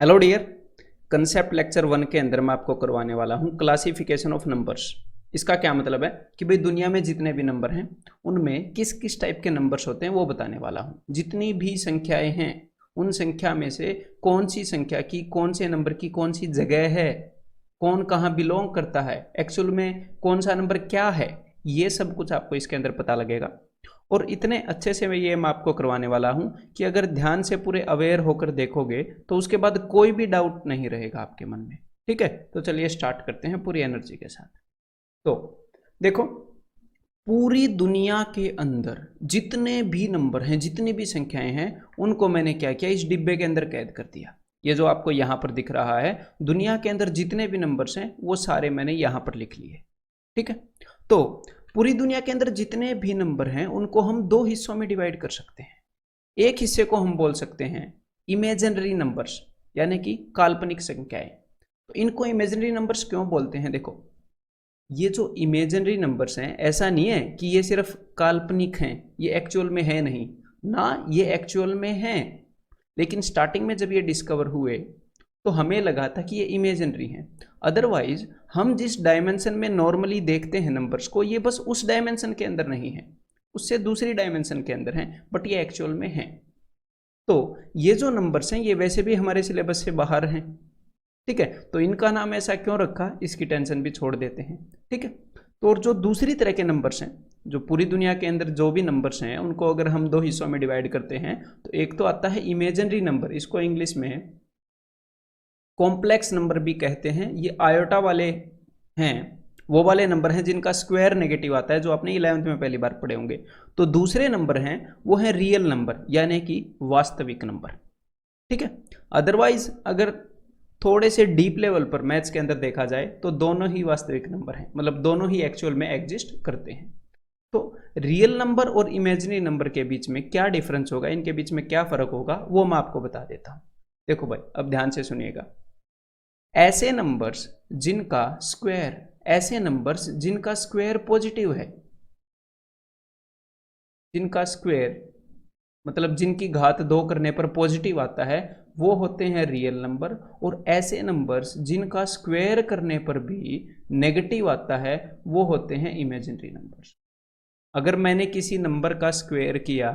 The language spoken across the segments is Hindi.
Hello dear. कंसेप्ट लेक्चर 1 के अंदर मैं आपको करवाने वाला हूँ क्लासिफिकेशन ऑफ नंबर्स। इसका क्या मतलब है कि भाई दुनिया में जितने भी नंबर हैं उनमें किस किस टाइप के नंबर्स होते हैं वो बताने वाला हूँ। जितनी भी संख्याएं हैं उन संख्या में से कौन सी संख्या की कौन से नंबर की कौन सी जगह है, कौन कहाँ बिलोंग करता है, एक्चुअल में कौन सा नंबर क्या है, ये सब कुछ आपको इसके अंदर पता लगेगा। और इतने अच्छे से मैं आपको करवाने वाला हूं कि अगर ध्यान से पूरे अवेयर होकर देखोगे तो उसके बाद कोई भी डाउट नहीं रहेगा आपके मन में। ठीक है, तो चलिए स्टार्ट करते हैं पूरी एनर्जी के साथ। तो देखो, पूरी दुनिया के अंदर जितने भी नंबर हैं, जितनी भी संख्याएं हैं, उनको मैंने क्या किया, इस डिब्बे के अंदर कैद कर दिया। ये जो आपको यहां पर दिख रहा है, दुनिया के अंदर जितने भी नंबर्स हैं वो सारे मैंने यहां पर लिख लिए। ठीक है, तो पूरी दुनिया के अंदर जितने भी नंबर हैं उनको हम दो हिस्सों में डिवाइड कर सकते हैं। एक हिस्से को हम बोल सकते हैं इमेजिनरी नंबर्स, यानी कि काल्पनिक संख्याएं। तो इनको इमेजिनरी नंबर्स क्यों बोलते हैं? देखो, ये जो इमेजिनरी नंबर्स हैं, ऐसा नहीं है कि ये सिर्फ काल्पनिक हैं, ये एक्चुअल में है नहीं ना, ये एक्चुअल में हैं। लेकिन स्टार्टिंग में जब ये डिस्कवर हुए तो हमें लगा था कि ये इमेजिनरी हैं। अदरवाइज हम जिस डायमेंशन में नॉर्मली देखते हैं नंबर्स को, ये बस उस डायमेंशन के अंदर नहीं है, उससे दूसरी डायमेंशन के अंदर हैं, बट ये एक्चुअल में हैं। तो ये जो नंबर्स हैं ये वैसे भी हमारे सिलेबस से बाहर हैं। ठीक है, तो इनका नाम ऐसा क्यों रखा, इसकी टेंशन भी छोड़ देते हैं। ठीक है, तो और जो दूसरी तरह के नंबर्स हैं, जो पूरी दुनिया के अंदर जो भी नंबर्स हैं उनको अगर हम दो हिस्सों में डिवाइड करते हैं तो एक तो आता है इमेजिनरी नंबर, इसको इंग्लिश में कॉम्प्लेक्स नंबर भी कहते हैं। ये आयोटा वाले हैं, वो वाले नंबर हैं जिनका स्क्वायर नेगेटिव आता है, जो आपने 11th में पहली बार पढ़े होंगे। तो दूसरे नंबर हैं वो हैं रियल नंबर, यानी कि वास्तविक नंबर। ठीक है, अदरवाइज अगर थोड़े से डीप लेवल पर मैथ्स के अंदर देखा जाए तो दोनों ही वास्तविक नंबर हैं, मतलब दोनों ही एक्चुअल में एग्जिस्ट करते हैं। तो रियल नंबर और इमेजिनरी नंबर के बीच में क्या डिफरेंस होगा, इनके बीच में क्या फर्क होगा, वो मैं आपको बता देता हूं। देखो भाई, अब ध्यान से सुनिएगा। ऐसे नंबर्स जिनका स्क्वायर, ऐसे नंबर्स जिनका स्क्वायर पॉजिटिव है, जिनका स्क्वायर मतलब जिनकी घात 2 करने पर पॉजिटिव आता है, वो होते हैं रियल नंबर। और ऐसे नंबर्स जिनका स्क्वायर करने पर भी नेगेटिव आता है, वो होते हैं इमेजिनरी नंबर्स। अगर मैंने किसी नंबर का स्क्वायर किया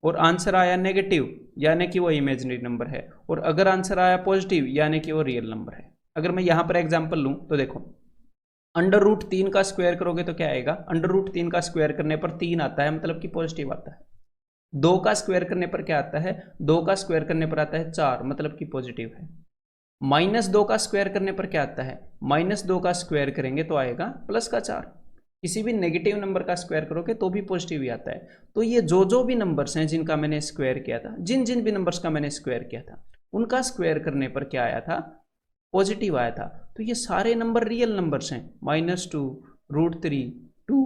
और आंसर आया नेगेटिव, यानी कि वो इमेजिनरी नंबर है, और अगर आंसर आया पॉजिटिव यानी कि वो रियल नंबर है। अगर मैं यहां पर एग्जांपल लूं तो देखो, अंडर रूट 3 का स्क्वायर करोगे तो क्या आएगा, अंडर रूट 3 का स्क्वायर करने पर 3 आता है, मतलब कि पॉजिटिव आता है। 2 का स्क्वायर करने पर क्या आता है, 2 का स्क्वायर करने पर आता है 4, मतलब कि पॉजिटिव है। -2 का स्क्वायर करने पर क्या आता है, -2 का स्क्वायर करेंगे तो आएगा +4। किसी भी नेगेटिव नंबर का स्क्वायर करोगे तो भी पॉजिटिव ही आता है। तो ये जो जो भी नंबर्स हैं जिनका मैंने स्क्वायर किया था, जिन जिन भी नंबर्स का मैंने स्क्वायर किया था, उनका स्क्वायर करने पर क्या आया था, पॉजिटिव आया था। तो ये सारे नंबर रियल नंबर्स हैं। -2, √3, 2,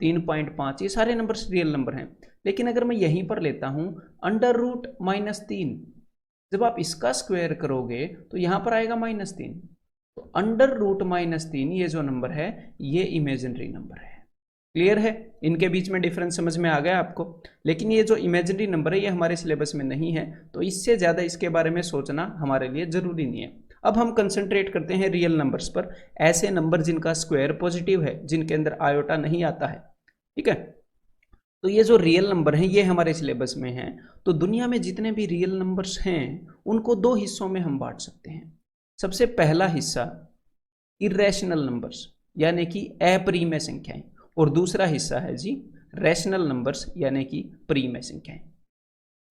3.5, ये सारे नंबर्स रियल नंबर हैं। लेकिन अगर मैं यहीं पर लेता हूं अंडर रूट -3, जब आप इसका स्क्वायर करोगे तो यहां पर आएगा -3। तो अंडर रूट -3 ये जो नंबर है ये इमेजिनरी नंबर है। क्लियर है? इनके बीच में डिफरेंस समझ में आ गया आपको? लेकिन ये जो इमेजिनरी नंबर है ये हमारे सिलेबस में नहीं है, तो इससे ज़्यादा इसके बारे में सोचना हमारे लिए ज़रूरी नहीं है। अब हम कंसंट्रेट करते हैं रियल नंबर्स पर, ऐसे नंबर जिनका स्क्वायर पॉजिटिव है, जिनके अंदर आयोटा नहीं आता है। ठीक है, तो ये जो रियल नंबर हैं ये हमारे सिलेबस में हैं। तो दुनिया में जितने भी रियल नंबर्स हैं उनको दो हिस्सों में हम बांट सकते हैं। सबसे पहला हिस्सा इरेशनल नंबर्स, यानी कि अप्रिमेय संख्याएं, और दूसरा हिस्सा है जी रैशनल नंबर्स, यानी कि परिमेय संख्याएं।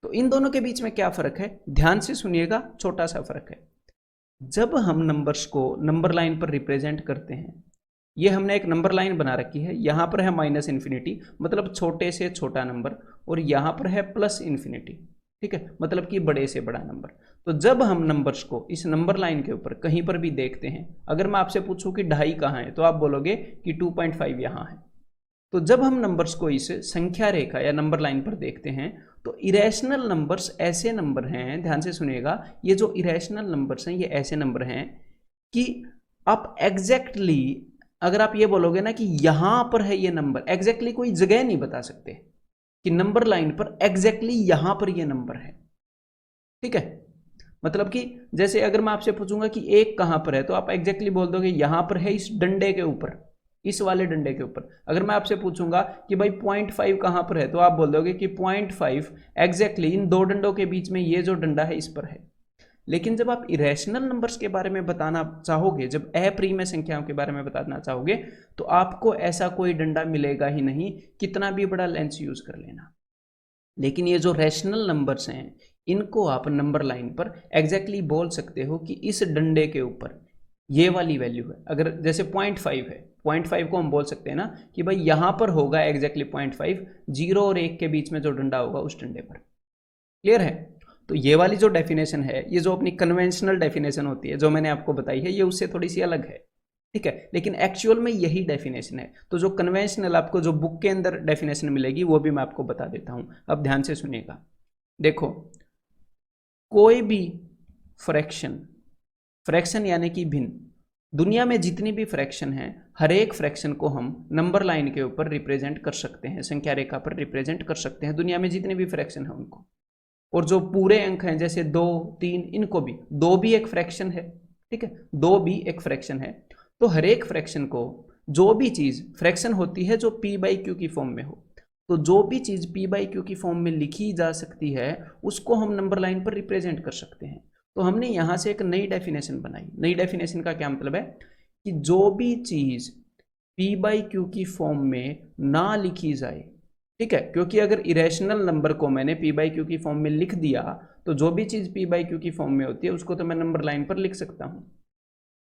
तो इन दोनों के बीच में क्या फर्क है, ध्यान से सुनिएगा, छोटा सा फर्क है। जब हम नंबर्स को नंबर लाइन पर रिप्रेजेंट करते हैं, ये हमने एक नंबर लाइन बना रखी है, यहां पर है -∞, मतलब छोटे से छोटा नंबर, और यहां पर है +∞। ठीक है, मतलब कि बड़े से बड़ा नंबर। तो जब हम नंबर्स को इस नंबर लाइन के ऊपर कहीं पर भी देखते हैं, अगर मैं आपसे पूछूं कि 2.5 कहाँ है तो आप बोलोगे कि 2.5 यहां है। तो जब हम नंबर्स को इस संख्या रेखा या नंबर लाइन पर देखते हैं तो इरेशनल नंबर्स ऐसे नंबर हैं, ध्यान से सुनिएगा, ये जो इरेशनल नंबर्स हैं ये ऐसे नंबर हैं कि आप एग्जैक्टली अगर आप ये बोलोगे ना कि यहां पर है ये नंबर, एग्जैक्टली कोई जगह नहीं बता सकते कि नंबर लाइन पर एग्जैक्टली यहां पर ये नंबर है। ठीक है, मतलब कि जैसे अगर मैं आपसे पूछूंगा कि एक कहाँ पर है, तो आप एग्जैक्टली बोल दोगे यहाँ पर है, इस डंडे के ऊपर, इस वाले डंडे के ऊपर। अगर मैं आपसे पूछूंगा कि भाई 0.5 कहाँ पर है, तो आप बोल दोगे कि 0.5 एग्जैक्टली इन दो डंडों के बीच में ये जो डंडा है इस पर है। लेकिन जब आप इरेशनल नंबर्स के बारे में बताना चाहोगे, जब अप्रिमेय संख्याओं के बारे में बताना चाहोगे, तो आपको ऐसा कोई डंडा मिलेगा ही नहीं, कितना भी बड़ा लेंस यूज कर लेना। लेकिन ये जो रैशनल नंबर्स हैं, इनको आप नंबर लाइन पर एग्जैक्टली बोल सकते हो कि इस डंडे के ऊपर ये वाली वैल्यू है। अगर जैसे 0.5 है, 0.5 को हम बोल सकते हैं ना कि भाई यहाँ पर होगा एग्जैक्टली 0.5, 0 और 1 के बीच में जो डंडा होगा उस डंडे पर। क्लियर है? तो ये वाली जो डेफिनेशन है, ये जो अपनी कन्वेंशनल डेफिनेशन होती है जो मैंने आपको बताई है, ये उससे थोड़ी सी अलग है, ठीक है, लेकिन एक्चुअल में यही डेफिनेशन है। तो जो कन्वेंशनल आपको जो बुक के अंदर डेफिनेशन मिलेगी वो भी मैं आपको बता देता हूं। अब ध्यान से सुनिएगा। देखो, कोई भी फ्रैक्शन, फ्रैक्शन यानी कि भिन्न, दुनिया में जितनी भी फ्रैक्शन है, हर एक फ्रैक्शन को हम नंबर लाइन के ऊपर रिप्रेजेंट कर सकते हैं, संख्या रेखा पर रिप्रेजेंट कर सकते हैं, दुनिया में जितने भी फ्रैक्शन है उनको। और जो पूरे अंक हैं जैसे 2, 3, इनको भी, 2 भी एक फ्रैक्शन है, ठीक है, 2 भी एक फ्रैक्शन है। तो हर एक फ्रैक्शन को, जो भी चीज फ्रैक्शन होती है जो p बाई क्यू की फॉर्म में हो, तो जो भी चीज p बाई क्यू की फॉर्म में लिखी जा सकती है उसको हम नंबर लाइन पर रिप्रेजेंट कर सकते हैं। तो हमने यहां से एक नई डेफिनेशन बनाई। नई डेफिनेशन का क्या मतलब है कि जो भी चीज p बाई क्यू की फॉर्म में ना लिखी जाए, ठीक है, क्योंकि अगर इरेशनल नंबर को मैंने p बाई क्यू की फॉर्म में लिख दिया, तो जो भी चीज p बाई क्यू की फॉर्म में होती है उसको तो मैं नंबर लाइन पर लिख सकता हूं।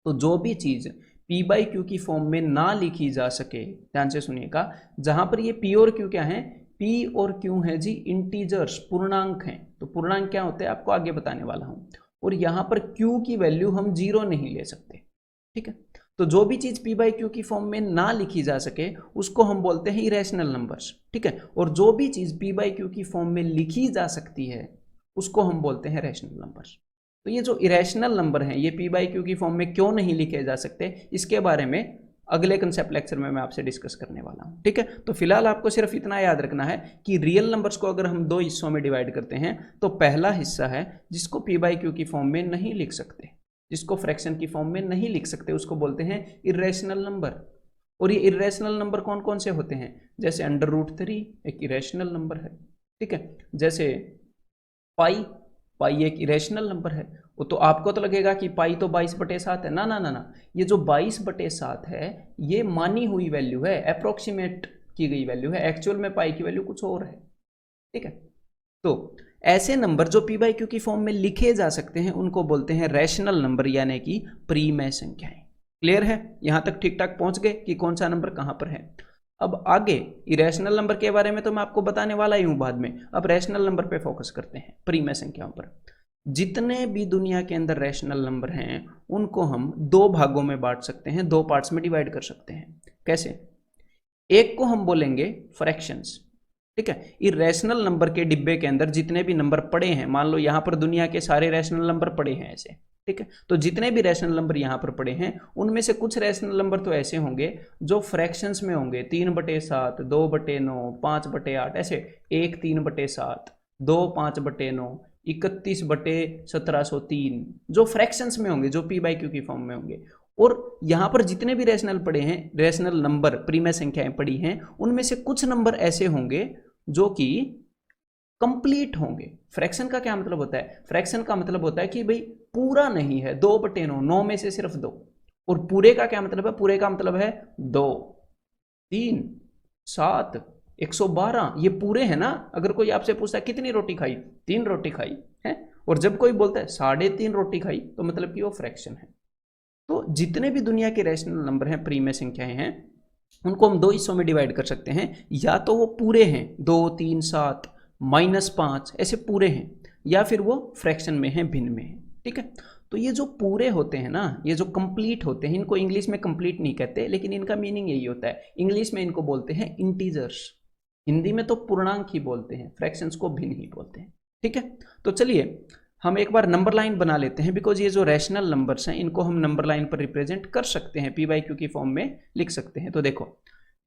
तो जो भी चीज p बाई क्यू की फॉर्म में ना लिखी जा सके, ध्यान से सुनिएगा, जहां पर ये p और q क्या है, p और q है जी इंटीजर्स, पूर्णांक हैं। तो पूर्णांक क्या होते हैं आपको आगे बताने वाला हूं। और यहां पर q की वैल्यू हम 0 नहीं ले सकते, ठीक है। तो जो भी चीज p बाई क्यू की फॉर्म में ना लिखी जा सके उसको हम बोलते हैं इरेशनल नंबर्स, ठीक है। और जो भी चीज p बाई क्यू की फॉर्म में लिखी जा सकती है उसको हम बोलते हैं रैशनल नंबर्स। तो ये जो इरेशनल नंबर हैं, ये p बाई क्यू की फॉर्म में क्यों नहीं लिखे जा सकते, इसके बारे में अगले कंसेप्ट लेक्चर में मैं आपसे डिस्कस करने वाला हूं, ठीक है। तो फिलहाल आपको सिर्फ इतना याद रखना है कि रियल नंबर्स को अगर हम 2 हिस्सों में डिवाइड करते हैं, तो पहला हिस्सा है जिसको p बाई क्यू की फॉर्म में नहीं लिख सकते, जिसको फ्रैक्शन की फॉर्म में नहीं लिख सकते, उसको बोलते हैं इरेशनल नंबर। और ये इरेशनल नंबर कौन कौन से होते हैं, जैसे √3 एक इरेशनल नंबर है, ठीक है। जैसे पाई, पाई एक इरेशनल नंबर है। वो तो आपको तो लगेगा कि पाई तो 22/7 है, ना ना ना ना, ये जो 22/7 है ये मानी हुई वैल्यू है, अप्रोक्सीमेट की गई वैल्यू है, एक्चुअल में पाई की वैल्यू कुछ और है, ठीक है। तो ऐसे नंबर जो p बाई क्यू की फॉर्म में लिखे जा सकते हैं उनको बोलते हैं रैशनल नंबर, यानी कि प्रीमेय संख्याएं। क्लियर है? यहां तक ठीक ठाक पहुंच गए कि कौन सा नंबर कहां पर है। अब आगे इरेशनल नंबर के बारे में तो मैं आपको बताने वाला ही हूं बाद में, अब रैशनल नंबर पे फोकस करते हैं, प्रीमेय संख्याओं पर। जितने भी दुनिया के अंदर रैशनल नंबर हैं उनको हम 2 भागों में बांट सकते हैं, 2 पार्ट्स में डिवाइड कर सकते हैं। कैसे? एक को हम बोलेंगे फ्रैक्शंस, ठीक है। इरेशनल नंबर के डिब्बे के अंदर जितने भी नंबर पड़े हैं, मान लो यहां पर दुनिया के सारे रैशनल नंबर पड़े हैं ऐसे, ठीक है। तो जितने भी रैशनल नंबर यहां पर पड़े हैं उनमें से कुछ रैशनल नंबर तो ऐसे होंगे जो फ्रैक्शंस में होंगे, 3/7, 2/9, 5/8, ऐसे 1 3/7, 2 5/9, 31/1703, जो फ्रैक्शंस में होंगे, जो p बाई क्यू की फॉर्म में होंगे। और यहां पर जितने भी रैशनल पड़े हैं, रैशनल नंबर प्रीमेय संख्याएं पड़ी हैं, उनमें से कुछ नंबर ऐसे होंगे जो कि कंप्लीट होंगे। फ्रैक्शन का क्या मतलब होता है? फ्रैक्शन का मतलब होता है कि भाई पूरा नहीं है, 2/9, 9 में से सिर्फ 2। और पूरे का क्या मतलब है? पूरे का मतलब है 2, 3, 7, 112, ये पूरे हैं ना। अगर कोई आपसे पूछता है कितनी रोटी खाई, 3 रोटी खाई है, और जब कोई बोलता है 3.5 रोटी खाई, तो मतलब कि वो फ्रैक्शन है। तो जितने भी दुनिया के रैशनल नंबर हैं, प्रीमेय संख्याएं हैं, उनको हम 2 हिस्सों में डिवाइड कर सकते हैं। या तो वो पूरे हैं, 2, 3, 7, -5, ऐसे पूरे हैं, या फिर वो फ्रैक्शन में हैं, भिन्न में हैं, ठीक है। तो ये जो पूरे होते हैं ना, ये जो कंप्लीट होते हैं, इनको इंग्लिश में कंप्लीट नहीं कहते, लेकिन इनका मीनिंग यही होता है। इंग्लिश में इनको बोलते हैं इंटीजर्स, हिंदी में तो पूर्णांक ही बोलते हैं, फ्रैक्शंस को भिन्न ही बोलते हैं, ठीक है। तो चलिए हम एक बार नंबर लाइन बना लेते हैं, बिकॉज ये जो रैशनल नंबर्स हैं इनको हम नंबर लाइन पर रिप्रेजेंट कर सकते हैं, p बाई क्यू की फॉर्म में लिख सकते हैं। तो देखो,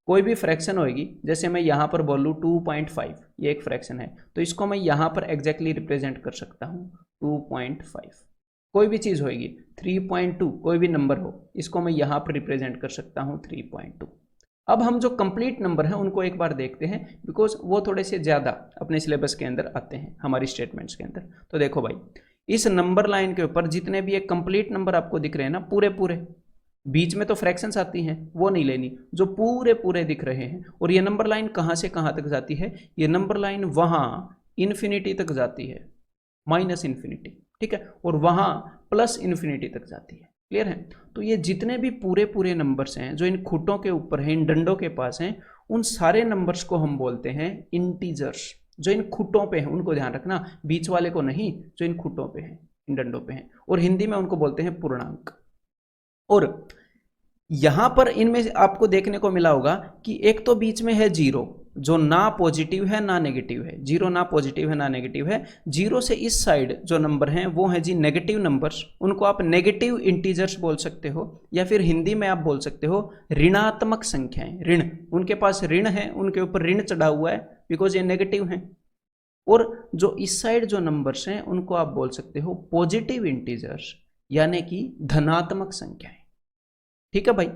कोई भी फ्रैक्शन होगी, जैसे मैं यहाँ पर बोलूँ 2.5, ये एक फ्रैक्शन है, तो इसको मैं यहाँ पर एग्जैक्टली रिप्रेजेंट कर सकता हूँ 2.5, कोई भी चीज़ होगी, 3.2 कोई भी नंबर हो, इसको मैं यहाँ पर रिप्रेजेंट कर सकता हूँ 3.2। अब हम जो कंप्लीट नंबर हैं उनको एक बार देखते हैं, बिकॉज वो थोड़े से ज़्यादा अपने सिलेबस के अंदर आते हैं हमारी स्टेटमेंट्स के अंदर। तो देखो भाई, इस नंबर लाइन के ऊपर जितने भी एक कंप्लीट नंबर आपको दिख रहे हैं ना, पूरे पूरे, बीच में तो फ्रैक्शंस आती हैं वो नहीं लेनी, जो पूरे पूरे दिख रहे हैं। और ये नंबर लाइन कहाँ से कहाँ तक जाती है? ये नंबर लाइन वहाँ इन्फिनिटी तक जाती है, माइनस इन्फिनिटी, ठीक है, और वहाँ प्लस इन्फिनिटी तक जाती है। क्लियर है? तो ये जितने भी पूरे पूरे नंबर्स हैं जो इन खूंटों के ऊपर हैं, इन डंडों के पास हैं, उन सारे नंबर्स को हम बोलते हैं इंटीजर्स। जो इन खूंटों पे हैं उनको ध्यान रखना, बीच वाले को नहीं, जो इन खूंटों पे हैं, इन डंडों पे हैं, और हिंदी में उनको बोलते हैं पूर्णांक। और यहां पर इनमें आपको देखने को मिला होगा कि एक तो बीच में है जीरो, जो ना पॉजिटिव है ना नेगेटिव है, जीरो ना पॉजिटिव है ना नेगेटिव है। जीरो से इस साइड जो नंबर हैं वो है जी नेगेटिव नंबर्स, उनको आप नेगेटिव इंटीजर्स बोल सकते हो, या फिर हिंदी में आप बोल सकते हो ऋणात्मक संख्याएं। ऋण, उनके पास ऋण है, उनके ऊपर ऋण चढ़ा हुआ है, बिकॉज ये नेगेटिव हैं। और जो इस साइड जो नंबर्स हैं उनको आप बोल सकते हो पॉजिटिव इंटीजर्स, यानी कि धनात्मक संख्याएं। ठीक है भाई?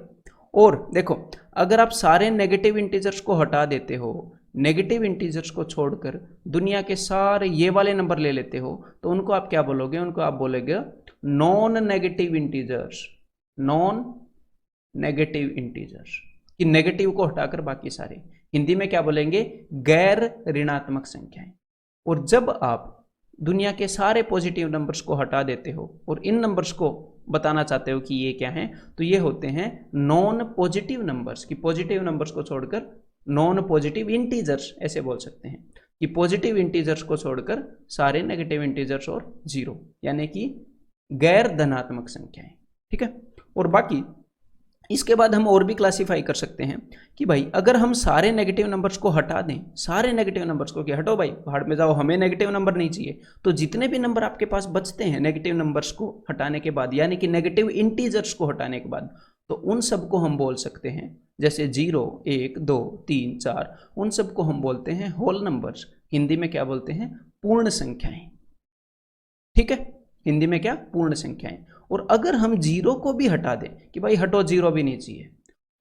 और देखो, अगर आप सारे नेगेटिव इंटीजर्स को हटा देते हो, नेगेटिव इंटीजर्स को छोड़कर दुनिया के सारे ये वाले नंबर ले लेते हो, तो उनको आप क्या बोलोगे? उनको आप बोलोगे non negative integers. Non negative integers, कि नेगेटिव को हटाकर बाकी सारे। हिंदी में क्या बोलेंगे? गैर ऋणात्मक संख्याएं। और जब आप दुनिया के सारे पॉजिटिव नंबर्स को हटा देते हो और इन नंबर्स को बताना चाहते हो कि ये क्या हैं, तो ये होते हैं नॉन पॉजिटिव नंबर्स। कि पॉजिटिव नंबर्स को छोड़कर नॉन पॉजिटिव इंटीजर्स, ऐसे बोल सकते हैं कि पॉजिटिव इंटीजर्स को छोड़कर सारे नेगेटिव इंटीजर्स और जीरो, यानी कि गैर धनात्मक संख्याएं। ठीक है? और बाकी इसके बाद हम और भी क्लासिफाई कर सकते हैं कि भाई अगर हम सारे नेगेटिव नंबर्स को हटा दें, सारे नेगेटिव नंबर्स को, कि हटो भाई भाड़ में जाओ, हमें नेगेटिव नंबर नहीं चाहिए, तो जितने भी नंबर आपके पास बचते हैं नेगेटिव नंबर्स को हटाने के बाद, यानी कि नेगेटिव इंटीजर्स को हटाने के बाद, तो उन सबको हम बोल सकते हैं, जैसे 0, 1, 2, 3, 4, उन सबको हम बोलते हैं होल नंबर्स। हिंदी में क्या बोलते हैं? पूर्ण संख्याएं। ठीक है? हिंदी में क्या? पूर्ण संख्याएं। और अगर हम जीरो को भी हटा दें कि भाई हटो जीरो भी नहीं चाहिए,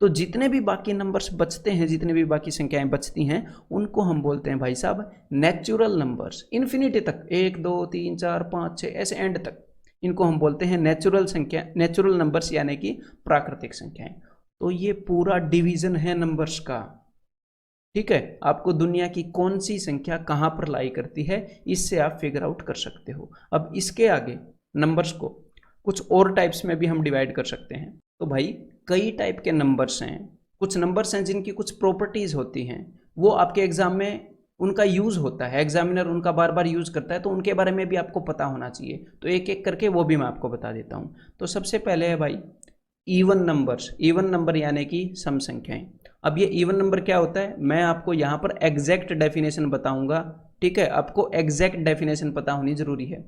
तो जितने भी बाकी नंबर्स बचते हैं, जितने भी बाकी संख्याएं बचती हैं, उनको हम बोलते हैं भाई साहब नेचुरल नंबर्स। इन्फिनिटी तक, 1, 2, 3, 4, 5, 6 ऐसे एंड तक, इनको हम बोलते हैं नेचुरल संख्या, नेचुरल नंबर्स, यानी कि प्राकृतिक संख्याएं। तो ये पूरा डिवीजन है नंबर्स का। ठीक है? आपको दुनिया की कौन सी संख्या कहाँ पर लाई करती है, इससे आप फिगर आउट कर सकते हो। अब इसके आगे नंबर्स को कुछ और टाइप्स में भी हम डिवाइड कर सकते हैं। तो भाई कई टाइप के नंबर्स हैं। कुछ नंबर्स हैं जिनकी कुछ प्रॉपर्टीज होती हैं, वो आपके एग्जाम में उनका यूज होता है, एग्जामिनर उनका बार बार यूज करता है, तो उनके बारे में भी आपको पता होना चाहिए। तो एक एक करके वो भी मैं आपको बता देता हूँ। तो सबसे पहले है भाई इवन नंबर्स। इवन नंबर यानी कि सम संख्याएं। अब ये इवन नंबर क्या होता है, मैं आपको यहाँ पर एग्जैक्ट डेफिनेशन बताऊंगा। ठीक है? आपको एग्जैक्ट डेफिनेशन पता होनी जरूरी है।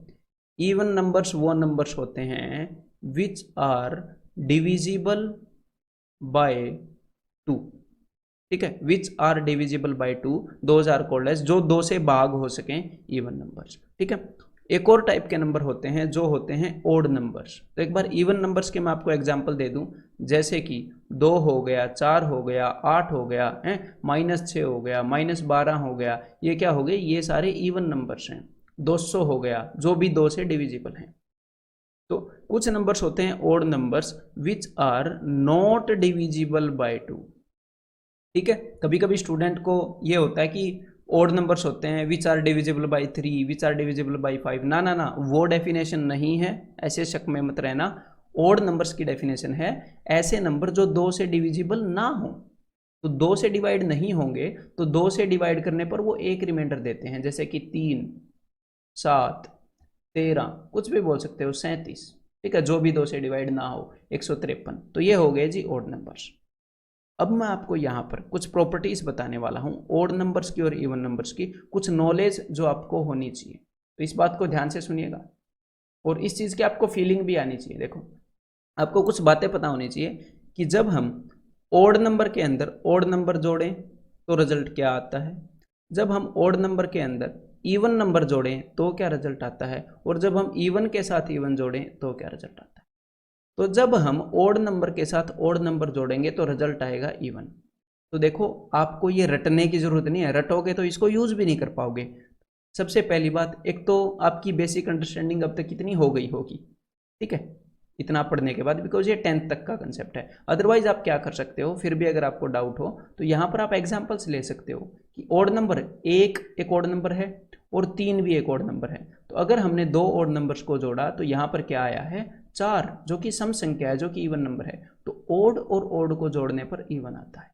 इवन नंबर्स वो नंबर्स होते हैं विच आर डिविजिबल बाय 2। ठीक है? Which are divisible by 2, those are called as, जो 2 से भाग हो सकें, इवन नंबर्स। ठीक है? एक और टाइप के नंबर होते हैं जो होते हैं ओड नंबर्स। तो एक बार इवन नंबर्स के मैं आपको एग्जांपल दे दूं, जैसे कि 2 हो गया, 4 हो गया, 8 हो गया, -6 हो गया, -12 हो गया, ये क्या हो गए? ये सारे इवन नंबर्स हैं। 200 हो गया, जो भी 2 से डिविजिबल हैं। तो कुछ नंबर्स होते हैं odd numbers which are not divisible by 2। ठीक है? कभी कभी स्टूडेंट को ये होता है कि ओड नंबर्स होते हैं which are divisible by 3, which are divisible by 5। ना ना ना, वो डेफिनेशन नहीं है, ऐसे शक में मत रहना। ओड नंबर्स की डेफिनेशन है ऐसे नंबर जो 2 से डिविजिबल ना हो। तो 2 से डिवाइड नहीं होंगे, तो 2 से डिवाइड करने पर वो एक रिमाइंडर देते हैं, जैसे कि 3, 7, 13, कुछ भी बोल सकते हो, 37। ठीक है? जो भी 2 से डिवाइड ना हो, 153। तो ये हो गए जी ओड नंबर्स। अब मैं आपको यहाँ पर कुछ प्रॉपर्टीज बताने वाला हूँ ओड नंबर्स की और इवन नंबर्स की, कुछ नॉलेज जो आपको होनी चाहिए। तो इस बात को ध्यान से सुनिएगा और इस चीज़ की आपको फीलिंग भी आनी चाहिए। देखो, आपको कुछ बातें पता होनी चाहिए कि जब हम ओड नंबर के अंदर ओड नंबर जोड़ें तो रिजल्ट क्या आता है, जब हम ओड नंबर के अंदर इवन नंबर जोड़ें तो क्या रिजल्ट आता है, और जब हम इवन के साथ इवन जोड़ें तो क्या रिजल्ट आता है। तो जब हम ओड नंबर के साथ ओड नंबर जोड़ेंगे तो रिजल्ट आएगा इवन। तो देखो आपको ये रटने की जरूरत नहीं है, रटोगे तो इसको यूज भी नहीं कर पाओगे। सबसे पहली बात, एक तो आपकी बेसिक अंडरस्टैंडिंग अब तक कितनी हो गई होगी, ठीक है, इतना पढ़ने के बाद, बिकॉज ये 10th तक का कंसेप्ट है। अदरवाइज आप क्या कर सकते हो, फिर भी अगर आपको डाउट हो तो यहाँ पर आप एग्जाम्पल्स ले सकते हो कि ओड नंबर एक ओड नंबर है और 3 भी एक ओड नंबर है। तो अगर हमने 2 ओड नंबर्स को जोड़ा तो यहाँ पर क्या आया है 4, जो कि सम संख्या है, जो कि इवन नंबर है। तो ओड और ओड को जोड़ने पर इवन आता है।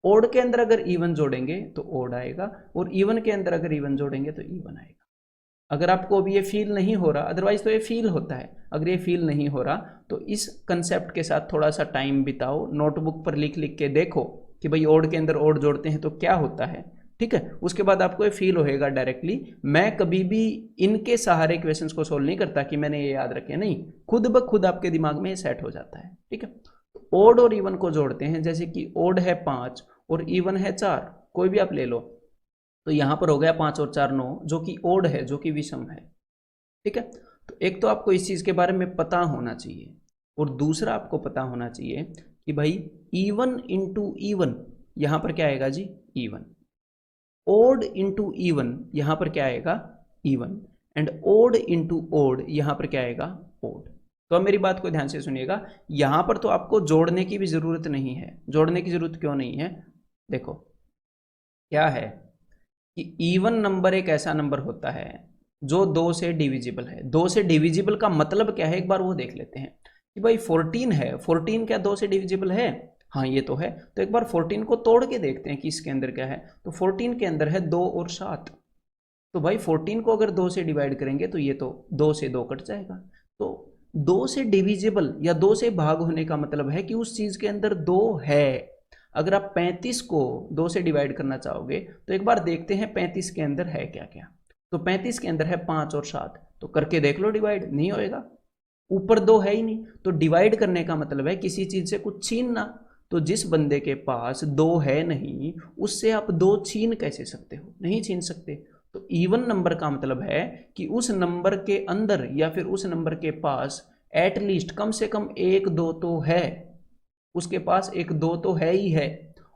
ओड के अंदर अगर इवन जोड़ेंगे तो ओड आएगा, और इवन के अंदर अगर इवन जोड़ेंगे तो इवन आएगा। अगर आपको अभी ये फील नहीं हो रहा, अदरवाइज तो ये फील होता है, अगर ये फील नहीं हो रहा तो इस कंसेप्ट के साथ थोड़ा सा टाइम बिताओ, नोटबुक पर लिख लिख के देखो कि भाई ओड के अंदर ओड जोड़ते हैं तो क्या होता है, ठीक है। उसके बाद आपको ये फील होएगा डायरेक्टली। मैं कभी भी इनके सहारे क्वेश्चंस को सोल्व नहीं करता कि मैंने ये याद रखे, नहीं, खुद ब खुद आपके दिमाग में ये सेट हो जाता है, ठीक है। ओड और इवन को जोड़ते हैं, जैसे कि ओड है 5 और इवन है 4, कोई भी आप ले लो, तो यहां पर हो गया 5 और 4 9, जो कि ओड है, जो कि विषम है, ठीक है। तो एक तो आपको इस चीज के बारे में पता होना चाहिए, और दूसरा आपको पता होना चाहिए कि भाई इवन इंटू इवन यहां पर क्या आएगा जी, इवन। ओड इंटू इवन यहां पर क्या आएगा, even. And odd into odd यहां पर क्या आएगा, ओड। तो अब मेरी बात को ध्यान से सुनिएगा, यहां पर तो आपको जोड़ने की भी जरूरत नहीं है। जोड़ने की जरूरत क्यों नहीं है, देखो क्या है कि इवन नंबर एक ऐसा नंबर होता है जो 2 से डिविजिबल है। 2 से डिविजिबल का मतलब क्या है, एक बार वो देख लेते हैं कि भाई 14 है, 14 क्या 2 से डिविजिबल है, हाँ ये तो है। तो एक बार 14 को तोड़ के देखते हैं कि इसके अंदर क्या है। तो 14 के अंदर है 2 और 7, तो भाई 14 को अगर 2 से डिवाइड करेंगे तो ये तो 2 से 2 कट जाएगा। तो 2 से डिविजिबल या 2 से भाग होने का मतलब है कि उस चीज के अंदर 2 है। अगर आप 35 को 2 से डिवाइड करना चाहोगे तो एक बार देखते हैं 35 के अंदर है क्या क्या। तो 35 के अंदर है 5 और 7, तो करके देख लो, डिवाइड नहीं होएगा, ऊपर 2 है ही नहीं। तो डिवाइड करने का मतलब है किसी चीज से कुछ छीनना। तो जिस बंदे के पास 2 है नहीं, उससे आप 2 छीन कैसे सकते हो, नहीं छीन सकते। तो इवन नंबर का मतलब है कि उस नंबर के अंदर या फिर उस नंबर के पास एटलीस्ट कम से कम 1 2 तो है, उसके पास 1 2 तो है ही है।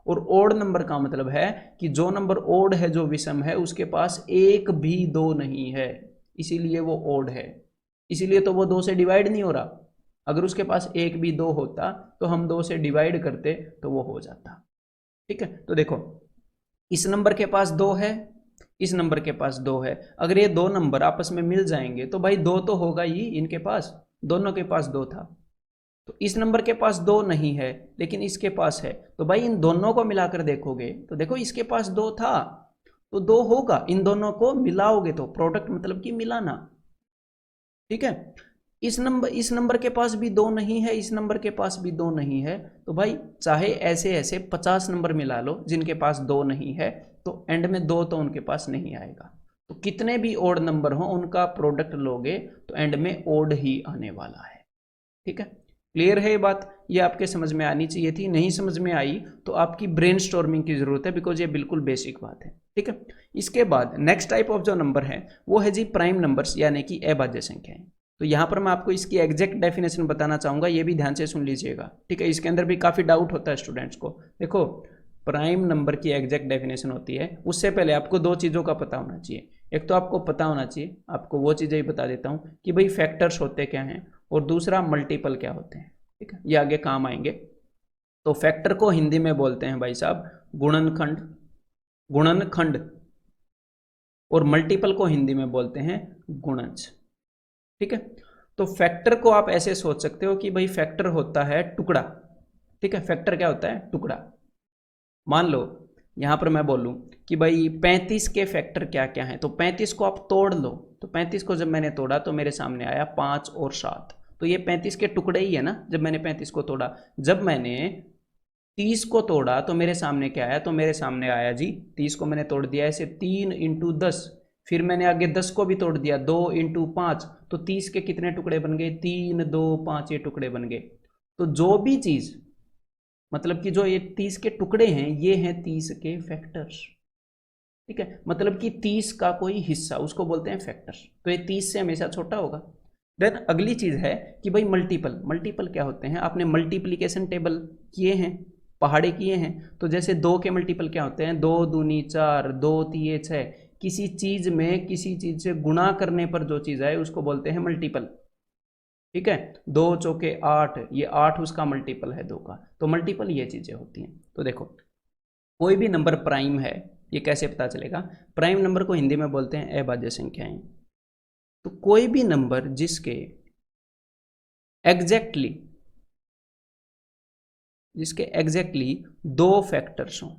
और ओड नंबर का मतलब है कि जो नंबर ओड है, जो विषम है, उसके पास 1 भी 2 नहीं है, इसीलिए वो ओड है। इसीलिए तो वो 2 से डिवाइड नहीं हो रहा। अगर उसके पास 1 भी 2 होता तो हम 2 से डिवाइड करते तो वो हो जाता, ठीक है। तो देखो इस नंबर के पास 2 है, इस नंबर के पास 2 है। अगर ये 2 नंबर आपस में मिल जाएंगे तो भाई 2 तो होगा ही इनके पास, दोनों के पास 2 था। तो इस नंबर के पास 2 नहीं है लेकिन इसके पास है, तो भाई इन दोनों को मिलाकर देखोगे तो देखो इसके पास 2 था तो 2 होगा, इन दोनों को मिलाओगे तो प्रोडक्ट मतलब कि मिलाना, ठीक है। इस नंबर के पास भी 2 नहीं है, इस नंबर के पास भी 2 नहीं है, तो भाई चाहे ऐसे ऐसे 50 नंबर मिला लो जिनके पास 2 नहीं है, तो एंड में 2 तो उनके पास नहीं आएगा। तो कितने भी ओड नंबर हो उनका प्रोडक्ट लोगे तो एंड में ओड ही आने वाला है, ठीक है। क्लियर है ये बात, ये आपके समझ में आनी चाहिए थी। नहीं समझ में आई तो आपकी ब्रेनस्टॉर्मिंग की जरूरत है, बिकॉज ये बिल्कुल बेसिक बात है, ठीक है। इसके बाद नेक्स्ट टाइप ऑफ जो नंबर है वो है जी प्राइम नंबर्स, यानी कि अभाज्य संख्याएं। तो यहाँ पर मैं आपको इसकी एग्जैक्ट डेफिनेशन बताना चाहूंगा, ये भी ध्यान से सुन लीजिएगा, ठीक है। इसके अंदर भी काफी डाउट होता है स्टूडेंट्स को। देखो प्राइम नंबर की एग्जैक्ट डेफिनेशन होती है, उससे पहले आपको 2 चीजों का पता होना चाहिए। एक तो आपको पता होना चाहिए, आपको वो चीजें ही बता देता हूँ कि भाई फैक्टर्स होते क्या हैं, और दूसरा मल्टीपल क्या होते हैं, ठीक है, ये आगे काम आएंगे। तो फैक्टर को हिंदी में बोलते हैं भाई साहब गुणनखंड, गुणनखंड, और मल्टीपल को हिंदी में बोलते हैं गुणज, ठीक है। तो फैक्टर को आप ऐसे सोच सकते हो कि भाई फैक्टर होता है टुकड़ा, ठीक है। फैक्टर क्या होता है, टुकड़ा। मान लो यहां पर मैं बोलूं कि भाई 35 के फैक्टर क्या क्या हैं, तो 35 को आप तोड़ लो। तो 35 को जब मैंने तोड़ा तो मेरे सामने आया 5 और 7, तो ये 35 के टुकड़े ही है ना। जब मैंने 35 को तोड़ा, जब मैंने 30 को तोड़ा तो मेरे सामने क्या आया, तो मेरे सामने आया जी 30 को मैंने तोड़ दिया ऐसे 3 इंटू 10, फिर मैंने आगे 10 को भी तोड़ दिया 2 इंटू 5, तो 30 के कितने टुकड़े बन गए, 3 2 5, ये टुकड़े बन गए। तो जो भी चीज मतलब कि जो ये 30 के टुकड़े हैं ये हैं 30 के फैक्टर्स, ठीक है, मतलब कि 30 का कोई हिस्सा, उसको बोलते हैं फैक्टर। तो ये 30 से हमेशा छोटा होगा। देन अगली चीज है कि भाई मल्टीपल। मल्टीपल क्या होते हैं, आपने मल्टीप्लीकेशन टेबल किए हैं, पहाड़े किए हैं, तो जैसे 2 के मल्टीपल क्या होते हैं, 2 दूनी 4, 2 तिये 6। किसी चीज में किसी चीज से गुणा करने पर जो चीज आए उसको बोलते हैं मल्टीपल। ठीक है, 2 चौके 8, ये 8 उसका मल्टीपल है 2 का, तो मल्टीपल ये चीजें होती हैं। तो देखो कोई भी नंबर प्राइम है, ये कैसे पता चलेगा, प्राइम नंबर को हिंदी में बोलते हैं अभाज्य संख्याएं। तो कोई भी नंबर जिसके एग्जैक्टली 2 फैक्टर्स हों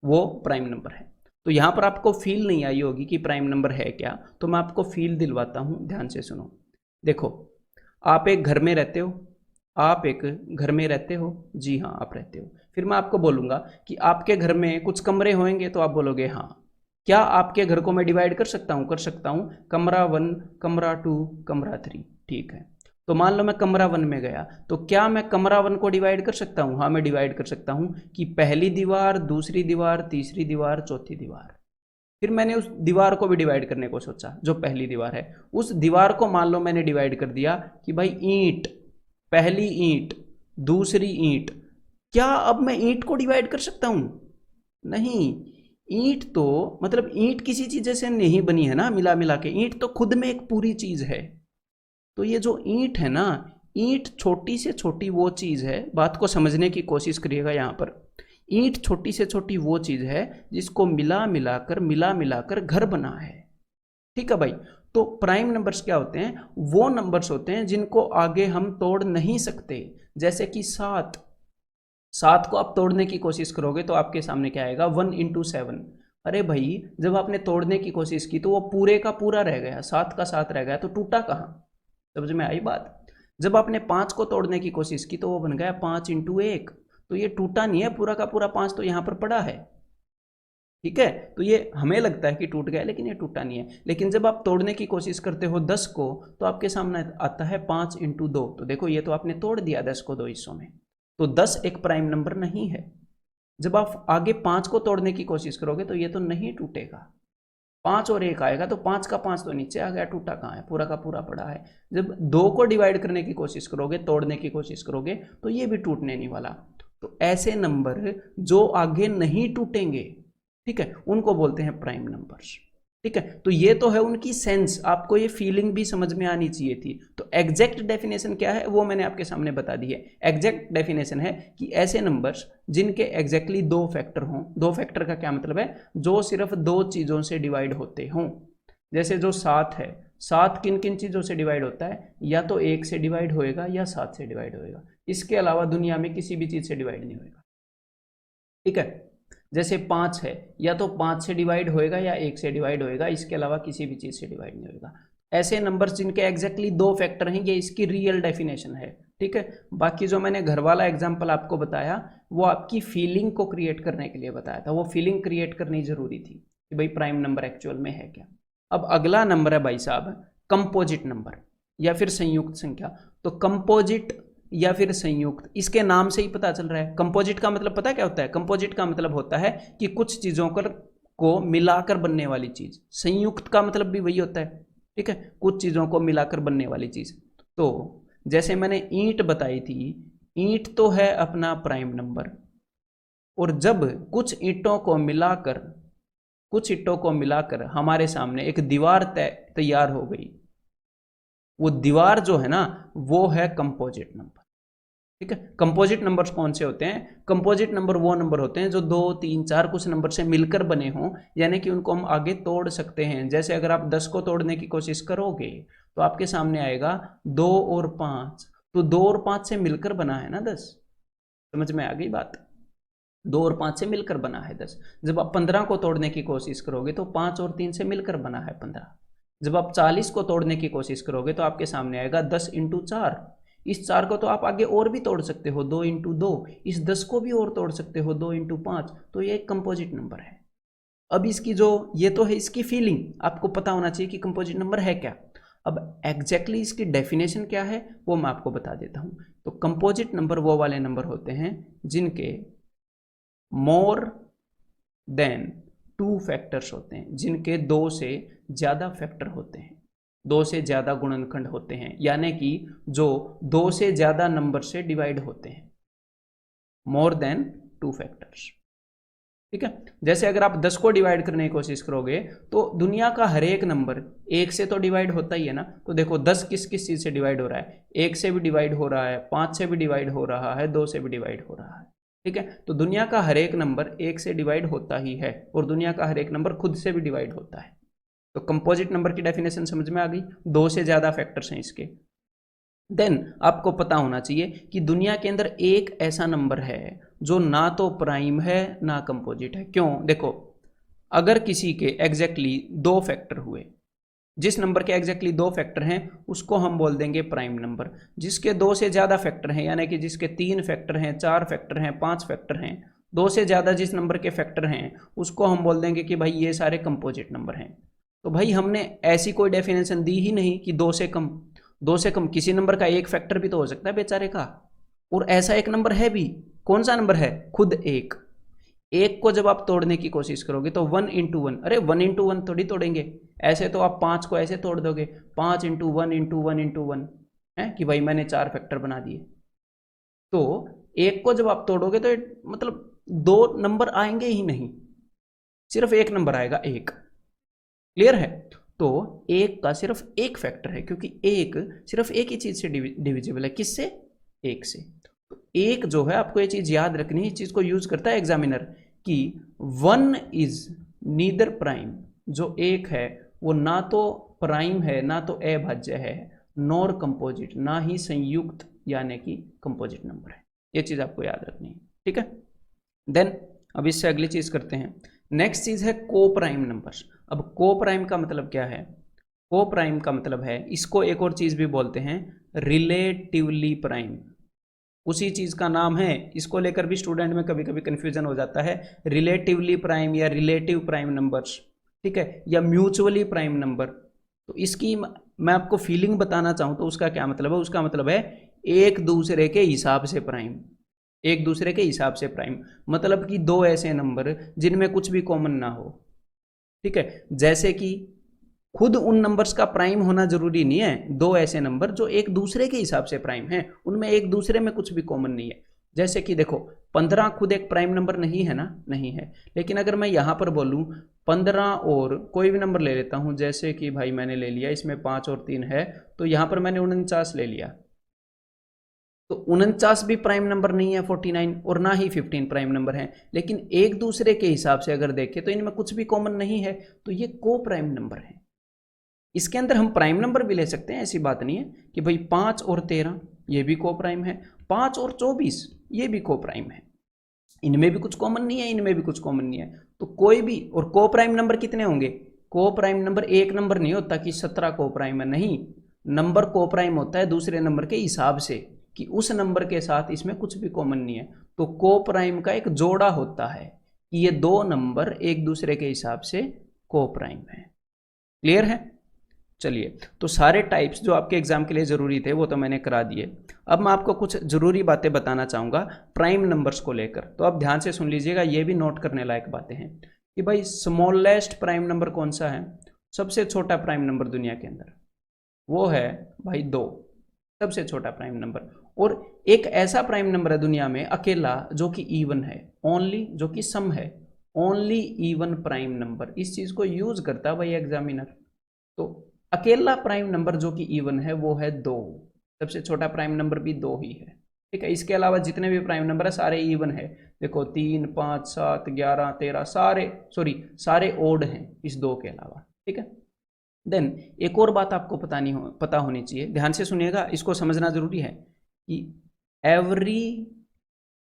वो प्राइम नंबर है। तो यहां पर आपको फील नहीं आई होगी कि प्राइम नंबर है क्या, तो मैं आपको फील दिलवाता हूं, ध्यान से सुनो। देखो आप एक घर में रहते हो, आप एक घर में रहते हो, जी हाँ आप रहते हो। फिर मैं आपको बोलूंगा कि आपके घर में कुछ कमरे होंगे, तो आप बोलोगे हाँ। क्या आपके घर को मैं डिवाइड कर सकता हूँ? कर सकता हूँ, कमरा 1, कमरा 2, कमरा 3। ठीक है, तो मान लो मैं कमरा 1 में गया, तो क्या मैं कमरा 1 को डिवाइड कर सकता हूँ? हाँ मैं डिवाइड कर सकता हूँ कि पहली दीवार, दूसरी दीवार, तीसरी दीवार, चौथी दीवार। फिर मैंने उस दीवार को भी डिवाइड करने को सोचा, जो पहली दीवार है उस दीवार को मान लो मैंने डिवाइड कर दिया कि भाई ईंट, पहली ईंट, दूसरी ईंट। क्या अब मैं ईंट को डिवाइड कर सकता हूं? नहीं। ईंट तो मतलब ईंट किसी चीज से नहीं बनी है ना, मिला मिला के ईंट तो खुद में एक पूरी चीज है। तो ये जो ईंट है ना, ईंट छोटी से छोटी वो चीज है, बात को समझने की कोशिश करिएगा यहाँ पर। ईंट छोटी से छोटी वो चीज है जिसको मिला मिलाकर घर बना है। ठीक है भाई। तो प्राइम नंबर्स क्या होते हैं, वो नंबर्स होते हैं जिनको आगे हम तोड़ नहीं सकते। जैसे कि 7, 7 को आप तोड़ने की कोशिश करोगे तो आपके सामने क्या आएगा, 1 इंटू 7। अरे भाई जब आपने तोड़ने की कोशिश की तो वो पूरे का पूरा रह गया, 7 का 7 रह गया, तो टूटा कहाँ? समझ में आई बात? जब आपने 5 को तोड़ने की कोशिश की तो वो बन गया 5 इंटू 1, तो ये टूटा नहीं है, पूरा का पूरा 5 तो यहाँ पर पड़ा है। ठीक है, तो ये हमें लगता है कि टूट गया, लेकिन ये टूटा नहीं है। लेकिन जब आप तोड़ने की कोशिश करते हो 10 को, तो आपके सामने आता है 5 इंटू 2, तो देखो ये तो आपने तोड़ दिया 10 को 2 हिस्सों में, तो 10 एक प्राइम नंबर नहीं है। जब आप आगे 5 को तोड़ने की कोशिश करोगे तो ये तो नहीं टूटेगा, 5 और 1 आएगा, तो 5 का 5 तो नीचे आ गया, टूटा कहाँ है, पूरा का पूरा पड़ा है। जब 2 को डिवाइड करने की कोशिश करोगे, तोड़ने की कोशिश करोगे, तो ये भी टूटने नहीं वाला। तो ऐसे नंबर जो आगे नहीं टूटेंगे, ठीक है, उनको बोलते हैं प्राइम नंबर्स। ठीक है, तो ये तो है उनकी सेंस, आपको ये फीलिंग भी समझ में आनी चाहिए थी। तो एग्जैक्ट डेफिनेशन क्या है वो मैंने आपके सामने बता दी है। एग्जैक्ट डेफिनेशन है कि ऐसे नंबर्स जिनके एग्जैक्टली 2 फैक्टर हों। 2 फैक्टर का क्या मतलब है, जो सिर्फ 2 चीजों से डिवाइड होते हों। जैसे जो 7 है, 7 किन किन चीजों से डिवाइड होता है, या तो 1 से डिवाइड होएगा या 7 से डिवाइड होएगा, इसके अलावा दुनिया में किसी भी चीज से डिवाइड नहीं होएगा। ठीक है, जैसे 5 है, या तो 5 से डिवाइड होएगा या 1 से डिवाइड होएगा, इसके अलावा किसी भी चीज से डिवाइड नहीं होएगा। ऐसे नंबर्स जिनके एग्जैक्टली 2 फैक्टर हैं, ये इसकी रियल डेफिनेशन है। ठीक है, बाकी जो मैंने घर वाला एग्जांपल आपको बताया वो आपकी फीलिंग को क्रिएट करने के लिए बताया था, वो फीलिंग क्रिएट करनी जरूरी थी कि भाई प्राइम नंबर एक्चुअल में है क्या। अब अगला नंबर है भाई साहब कंपोजिट नंबर या फिर संयुक्त संख्या। तो कंपोजिट या फिर संयुक्त, इसके नाम से ही पता चल रहा है। कंपोजिट का मतलब पता क्या होता है, कंपोजिट का मतलब होता है कि कुछ चीजों को मिलाकर बनने वाली चीज। संयुक्त का मतलब भी वही होता है। ठीक है, कुछ चीजों को मिलाकर बनने वाली चीज। तो जैसे मैंने ईंट बताई थी, ईंट तो है अपना प्राइम नंबर, और जब कुछ ईंटों को मिलाकर हमारे सामने एक दीवार तैयार हो गई, वो दीवार जो है ना वो है कंपोजिट नंबर। ठीक है, कंपोजिट नंबर्स कौन से होते हैं, कंपोजिट नंबर वो नंबर होते हैं जो 2, 3, 4 कुछ नंबर से मिलकर बने हों, यानी कि उनको हम आगे तोड़ सकते हैं। जैसे अगर आप 10 को तोड़ने की कोशिश करोगे तो आपके सामने आएगा 2 और 5, तो 2 और 5 से मिलकर बना है ना 10। समझ में आ गई बात, 2 और 5 से मिलकर बना है 10। जब आप 15 को तोड़ने की कोशिश करोगे तो 5 और 3 से मिलकर बना है 15। जब आप 40 को तोड़ने की कोशिश करोगे तो आपके सामने आएगा 10 इंटू 4। इस 4 को तो आप आगे और भी तोड़ सकते हो, 2 इंटू 2। इस 10 को भी और तोड़ सकते हो, 2 इंटू 5। तो ये एक कंपोजिट नंबर है। अब इसकी जो ये तो है इसकी फीलिंग, आपको पता होना चाहिए कि कंपोजिट नंबर है क्या। अब एग्जैक्टली इसकी डेफिनेशन क्या है वो मैं आपको बता देता हूं। तो कंपोजिट नंबर वो वाले नंबर होते हैं जिनके मोर देन 2 फैक्टर्स होते हैं, जिनके 2 से ज़्यादा फैक्टर होते हैं, 2 से ज़्यादा गुणनखंड होते हैं, यानी कि जो 2 से ज़्यादा नंबर से डिवाइड होते हैं, मोर देन 2 फैक्टर्स। ठीक है, जैसे अगर आप 10 को डिवाइड करने की कोशिश करोगे तो दुनिया का हर एक नंबर 1 से तो डिवाइड होता ही है ना। तो देखो 10 किस किस चीज़ से डिवाइड हो रहा है, 1 से भी डिवाइड हो रहा है, 5 से भी डिवाइड हो रहा है, 2 से भी डिवाइड हो रहा है। ठीक है, तो दुनिया का हर एक नंबर 1 से डिवाइड होता ही है, और दुनिया का हर एक नंबर खुद से भी डिवाइड होता है। तो कंपोजिट नंबर की डेफिनेशन समझ में आ गई, 2 से ज़्यादा फैक्टर्स हैं इसके। देन आपको पता होना चाहिए कि दुनिया के अंदर एक ऐसा नंबर है जो ना तो प्राइम है ना कंपोजिट है। क्यों? देखो, अगर किसी के एग्जैक्टली 2 फैक्टर हुए, जिस नंबर के एग्जैक्टली 2 फैक्टर हैं उसको हम बोल देंगे प्राइम नंबर। जिसके 2 से ज़्यादा फैक्टर हैं, यानी कि जिसके 3 फैक्टर हैं, 4 फैक्टर हैं, 5 फैक्टर हैं, 2 से ज़्यादा जिस नंबर के फैक्टर हैं उसको हम बोल देंगे कि भाई ये सारे कंपोजिट नंबर हैं। तो भाई हमने ऐसी कोई डेफिनेशन दी ही नहीं कि 2 से कम। 2 से कम किसी नंबर का एक फैक्टर भी तो हो सकता है बेचारे का, और ऐसा एक नंबर है भी। कौन सा नंबर है? खुद एक। एक को जब आप तोड़ने की कोशिश करोगे तो 1 इंटू 1, अरे 1 इंटू 1 थोड़ी तोड़ेंगे, ऐसे तो आप 5 को ऐसे तोड़ दोगे, 5 इंटू 1 इंटू 1 इंटू 1 है कि भाई मैंने 4 फैक्टर बना दिए। तो एक को जब आप तोड़ोगे तो मतलब 2 नंबर आएंगे ही नहीं, सिर्फ एक नंबर आएगा, एक। क्लियर है? तो एक का सिर्फ एक फैक्टर है, क्योंकि एक सिर्फ एक ही चीज से डिविजिबल है। किससे? एक से। तो एक जो है, आपको ये चीज याद रखनी है, इस चीज को यूज करता है एग्जामिनर कि 1 इज नीदर प्राइम। जो एक है वो ना तो प्राइम है, ना तो अभाज्य है, नॉर कंपोजिट, ना ही संयुक्त यानी कि कंपोजिट नंबर है। ये चीज आपको याद रखनी है। ठीक है, देन अब इससे अगली चीज करते हैं। नेक्स्ट चीज है को प्राइम नंबर्स। अब को प्राइम का मतलब क्या है? को प्राइम का मतलब है, इसको एक और चीज भी बोलते हैं, रिलेटिवली प्राइम। उसी चीज का नाम है, इसको लेकर भी स्टूडेंट में कभी कभी कंफ्यूजन हो जाता है, रिलेटिवली प्राइम या रिलेटिव प्राइम नंबर्स, ठीक है, या म्यूचुअली प्राइम नंबर। तो इसकी मैं आपको फीलिंग बताना चाहूं तो उसका क्या मतलब है? उसका मतलब है एक दूसरे के हिसाब से प्राइम। एक दूसरे के हिसाब से प्राइम मतलब कि 2 ऐसे नंबर जिनमें कुछ भी कॉमन ना हो। ठीक है, जैसे कि खुद उन नंबर्स का प्राइम होना जरूरी नहीं है, 2 ऐसे नंबर जो एक दूसरे के हिसाब से प्राइम हैं, उनमें एक दूसरे में कुछ भी कॉमन नहीं है। जैसे कि देखो 15 खुद एक प्राइम नंबर नहीं है ना, नहीं है। लेकिन अगर मैं यहां पर बोलूं 15 और कोई भी नंबर ले लेता हूं, जैसे कि भाई मैंने ले लिया इसमें 5 और 3 है, तो यहां पर मैंने 49 ले लिया, तो 49 भी प्राइम नंबर नहीं है 49, और ना ही 15 प्राइम नंबर है। लेकिन एक दूसरे के हिसाब से अगर देखें तो इनमें कुछ भी कॉमन नहीं है, तो ये को प्राइम नंबर है। इसके अंदर हम प्राइम नंबर भी ले सकते हैं, ऐसी बात नहीं है कि भाई 5 और 13 ये भी को प्राइम है, 5 और 24 ये भी को प्राइम है। इनमें भी कुछ कॉमन नहीं है, इनमें भी कुछ कॉमन नहीं है, तो कोई भी। और को प्राइम नंबर कितने होंगे? को प्राइम नंबर एक नंबर नहीं होता कि 17 को प्राइम है, नहीं। नंबर को प्राइम होता है दूसरे नंबर के हिसाब से, कि उस नंबर के साथ इसमें कुछ भी कॉमन नहीं है। तो को प्राइम का एक जोड़ा होता है कि ये 2 नंबर एक दूसरे के हिसाब से को प्राइम है। क्लियर है? चलिए, तो सारे टाइप्स जो आपके एग्जाम के लिए जरूरी थे वो तो मैंने करा दिए। अब मैं आपको कुछ जरूरी बातें बताना चाहूंगा प्राइम नंबर्स को लेकर, तो आप ध्यान से सुन लीजिएगा, ये भी नोट करने लायक बातें हैं कि भाई स्मॉलेस्ट प्राइम नंबर कौन सा है? सबसे छोटा प्राइम नंबर दुनिया के अंदर वो है भाई 2, सबसे छोटा प्राइम नंबर। और एक ऐसा प्राइम नंबर है दुनिया में अकेला जो कि इवन है, ओनली, जो कि सम है, ओनली इवन प्राइम नंबर। इस चीज को यूज करता है भाई एग्जामिनर। तो अकेला प्राइम नंबर जो कि इवन है वो है 2, सबसे छोटा प्राइम नंबर भी 2 ही है। ठीक है, इसके अलावा जितने भी प्राइम नंबर है सारे इवन है। देखो 3, 5, 7, 11, 13 सारे ओड हैं इस 2 के अलावा। ठीक है, देन एक और बात आपको पता होनी चाहिए, ध्यान से सुनिएगा, इसको समझना जरूरी है कि एवरी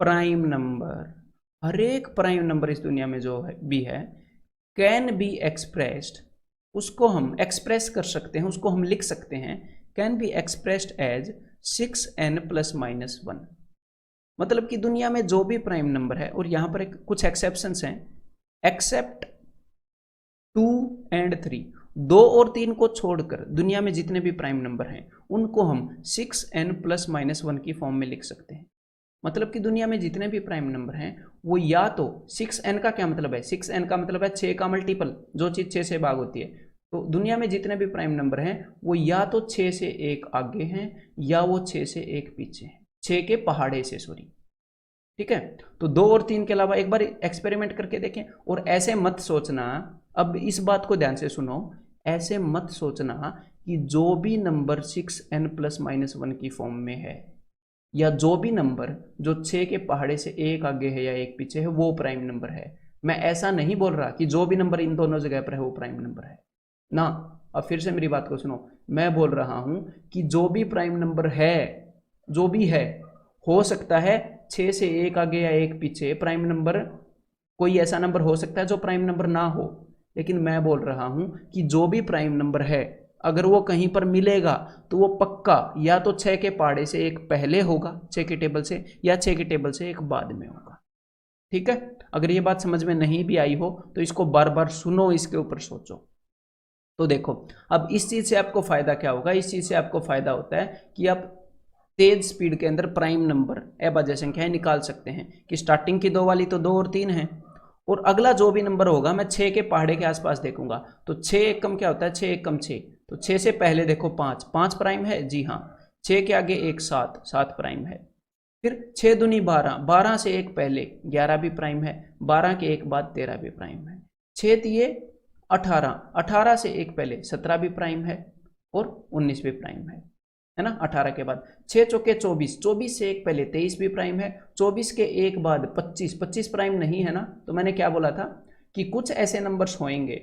प्राइम नंबर, हर एक प्राइम नंबर इस दुनिया में जो है भी है, कैन बी एक्सप्रेस्ड, उसको हम एक्सप्रेस कर सकते हैं, उसको हम लिख सकते हैं, can be expressed as 6n + -1। मतलब कि दुनिया में जो भी प्राइम नंबर है, और यहां पर कुछ एक्सेप्शंस हैं, एक्सेप्ट 2 and 3, 2 और 3 को छोड़कर दुनिया में जितने भी प्राइम नंबर हैं उनको हम 6n + -1 की फॉर्म में लिख सकते हैं। मतलब कि दुनिया में जितने भी प्राइम नंबर हैं वो या तो 6n का क्या मतलब है, 6n का मतलब है 6 का मल्टीपल, जो चीज़ 6 से भाग होती है। तो दुनिया में जितने भी प्राइम नंबर हैं वो या तो 6 से 1 आगे हैं या वो 6 से 1 पीछे हैं, 6 के पहाड़े से, सॉरी, ठीक है। तो 2 और 3 के अलावा एक बार एक्सपेरिमेंट करके देखें। और ऐसे मत सोचना, अब इस बात को ध्यान से सुनो, ऐसे मत सोचना कि जो भी नंबर 6n प्लस माइनस 1 की फॉर्म में है या जो भी नंबर जो 6 के पहाड़े से 1 आगे है या 1 पीछे है वो प्राइम नंबर है। मैं ऐसा नहीं बोल रहा कि जो भी नंबर इन दोनों जगह पर है वो प्राइम नंबर है ना। अब फिर से मेरी बात को सुनो, मैं बोल रहा हूं कि जो भी प्राइम नंबर है, जो भी है, हो सकता है 6 से 1 आगे या 1 पीछे प्राइम नंबर, कोई ऐसा नंबर हो सकता है जो प्राइम नंबर ना हो। लेकिन मैं बोल रहा हूं कि जो भी प्राइम नंबर है अगर वो कहीं पर मिलेगा तो वो पक्का या तो 6 के पहाड़े से 1 पहले होगा 6 के टेबल से, या 6 के टेबल से 1 बाद में होगा। ठीक है, अगर ये बात समझ में नहीं भी आई हो तो इसको बार बार सुनो, इसके ऊपर सोचो। तो देखो, अब इस चीज से आपको फायदा क्या होगा, इस चीज से आपको फायदा होता है कि आप तेज स्पीड के अंदर प्राइम नंबर अभाज्य संख्याएं निकाल सकते हैं कि स्टार्टिंग की 2 वाली तो 2 और 3 है, और अगला जो भी नंबर होगा मैं 6 के पहाड़े के आसपास देखूंगा। तो 6 एकम क्या होता है, 6 एकम 6, तो 6 से पहले देखो 5, 5 प्राइम है, जी हाँ। 6 के आगे 1 7, 7 प्राइम है। फिर 6 दूनी 12, 12 से 1 पहले 11 भी प्राइम है, 12 के 1 बाद 13 भी प्राइम है। 6 तिये 18, 18 से 1 पहले 17 भी प्राइम है और 19 भी प्राइम है ना। 18 के बाद 6 चौके 24, 24 से 1 पहले 23 भी प्राइम है, 24 के 1 बाद 25, 25 प्राइम नहीं है ना। तो मैंने क्या बोला था कि कुछ ऐसे नंबर्स होंगे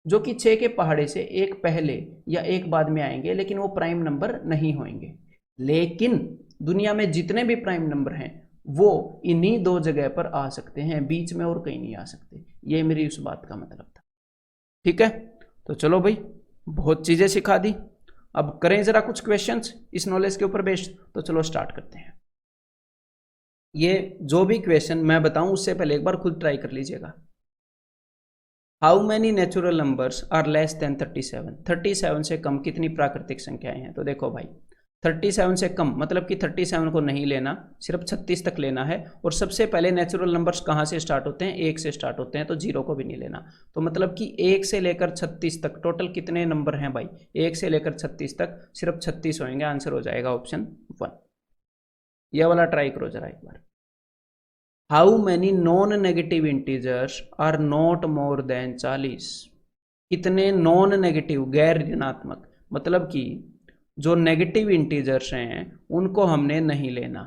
जो कि 6 के पहाड़े से 1 पहले या 1 बाद में आएंगे लेकिन वो प्राइम नंबर नहीं होंगे। लेकिन दुनिया में जितने भी प्राइम नंबर हैं वो इन्हीं 2 जगह पर आ सकते हैं, बीच में और कहीं नहीं आ सकते। ये मेरी उस बात का मतलब था। ठीक है, तो चलो भाई, बहुत चीजें सिखा दी। अब करें जरा कुछ क्वेश्चंस इस नॉलेज के ऊपर बेस्ड। तो चलो स्टार्ट करते हैं। ये जो भी क्वेश्चन मैं बताऊं उससे पहले एक बार खुद ट्राई कर लीजिएगा। How many natural numbers are less than 37? 37 से कम कितनी प्राकृतिक संख्याएं हैं? तो देखो भाई, 37 से कम मतलब कि 37 को नहीं लेना, सिर्फ 36 तक लेना है। और सबसे पहले नेचुरल नंबर्स कहाँ से स्टार्ट होते हैं? 1 से स्टार्ट होते हैं, तो 0 को भी नहीं लेना। तो मतलब कि 1 से लेकर 36 तक टोटल कितने नंबर हैं भाई? 1 से लेकर 36 तक सिर्फ 36 होंगे। आंसर हो जाएगा ऑप्शन 1। यह वाला ट्राई करो जरा एक बार। How many non negative integers are not more than 40? कितने नॉन नेगेटिव, गैर ऋणात्मक, मतलब कि जो नेगेटिव इंटीजर्स हैं उनको हमने नहीं लेना,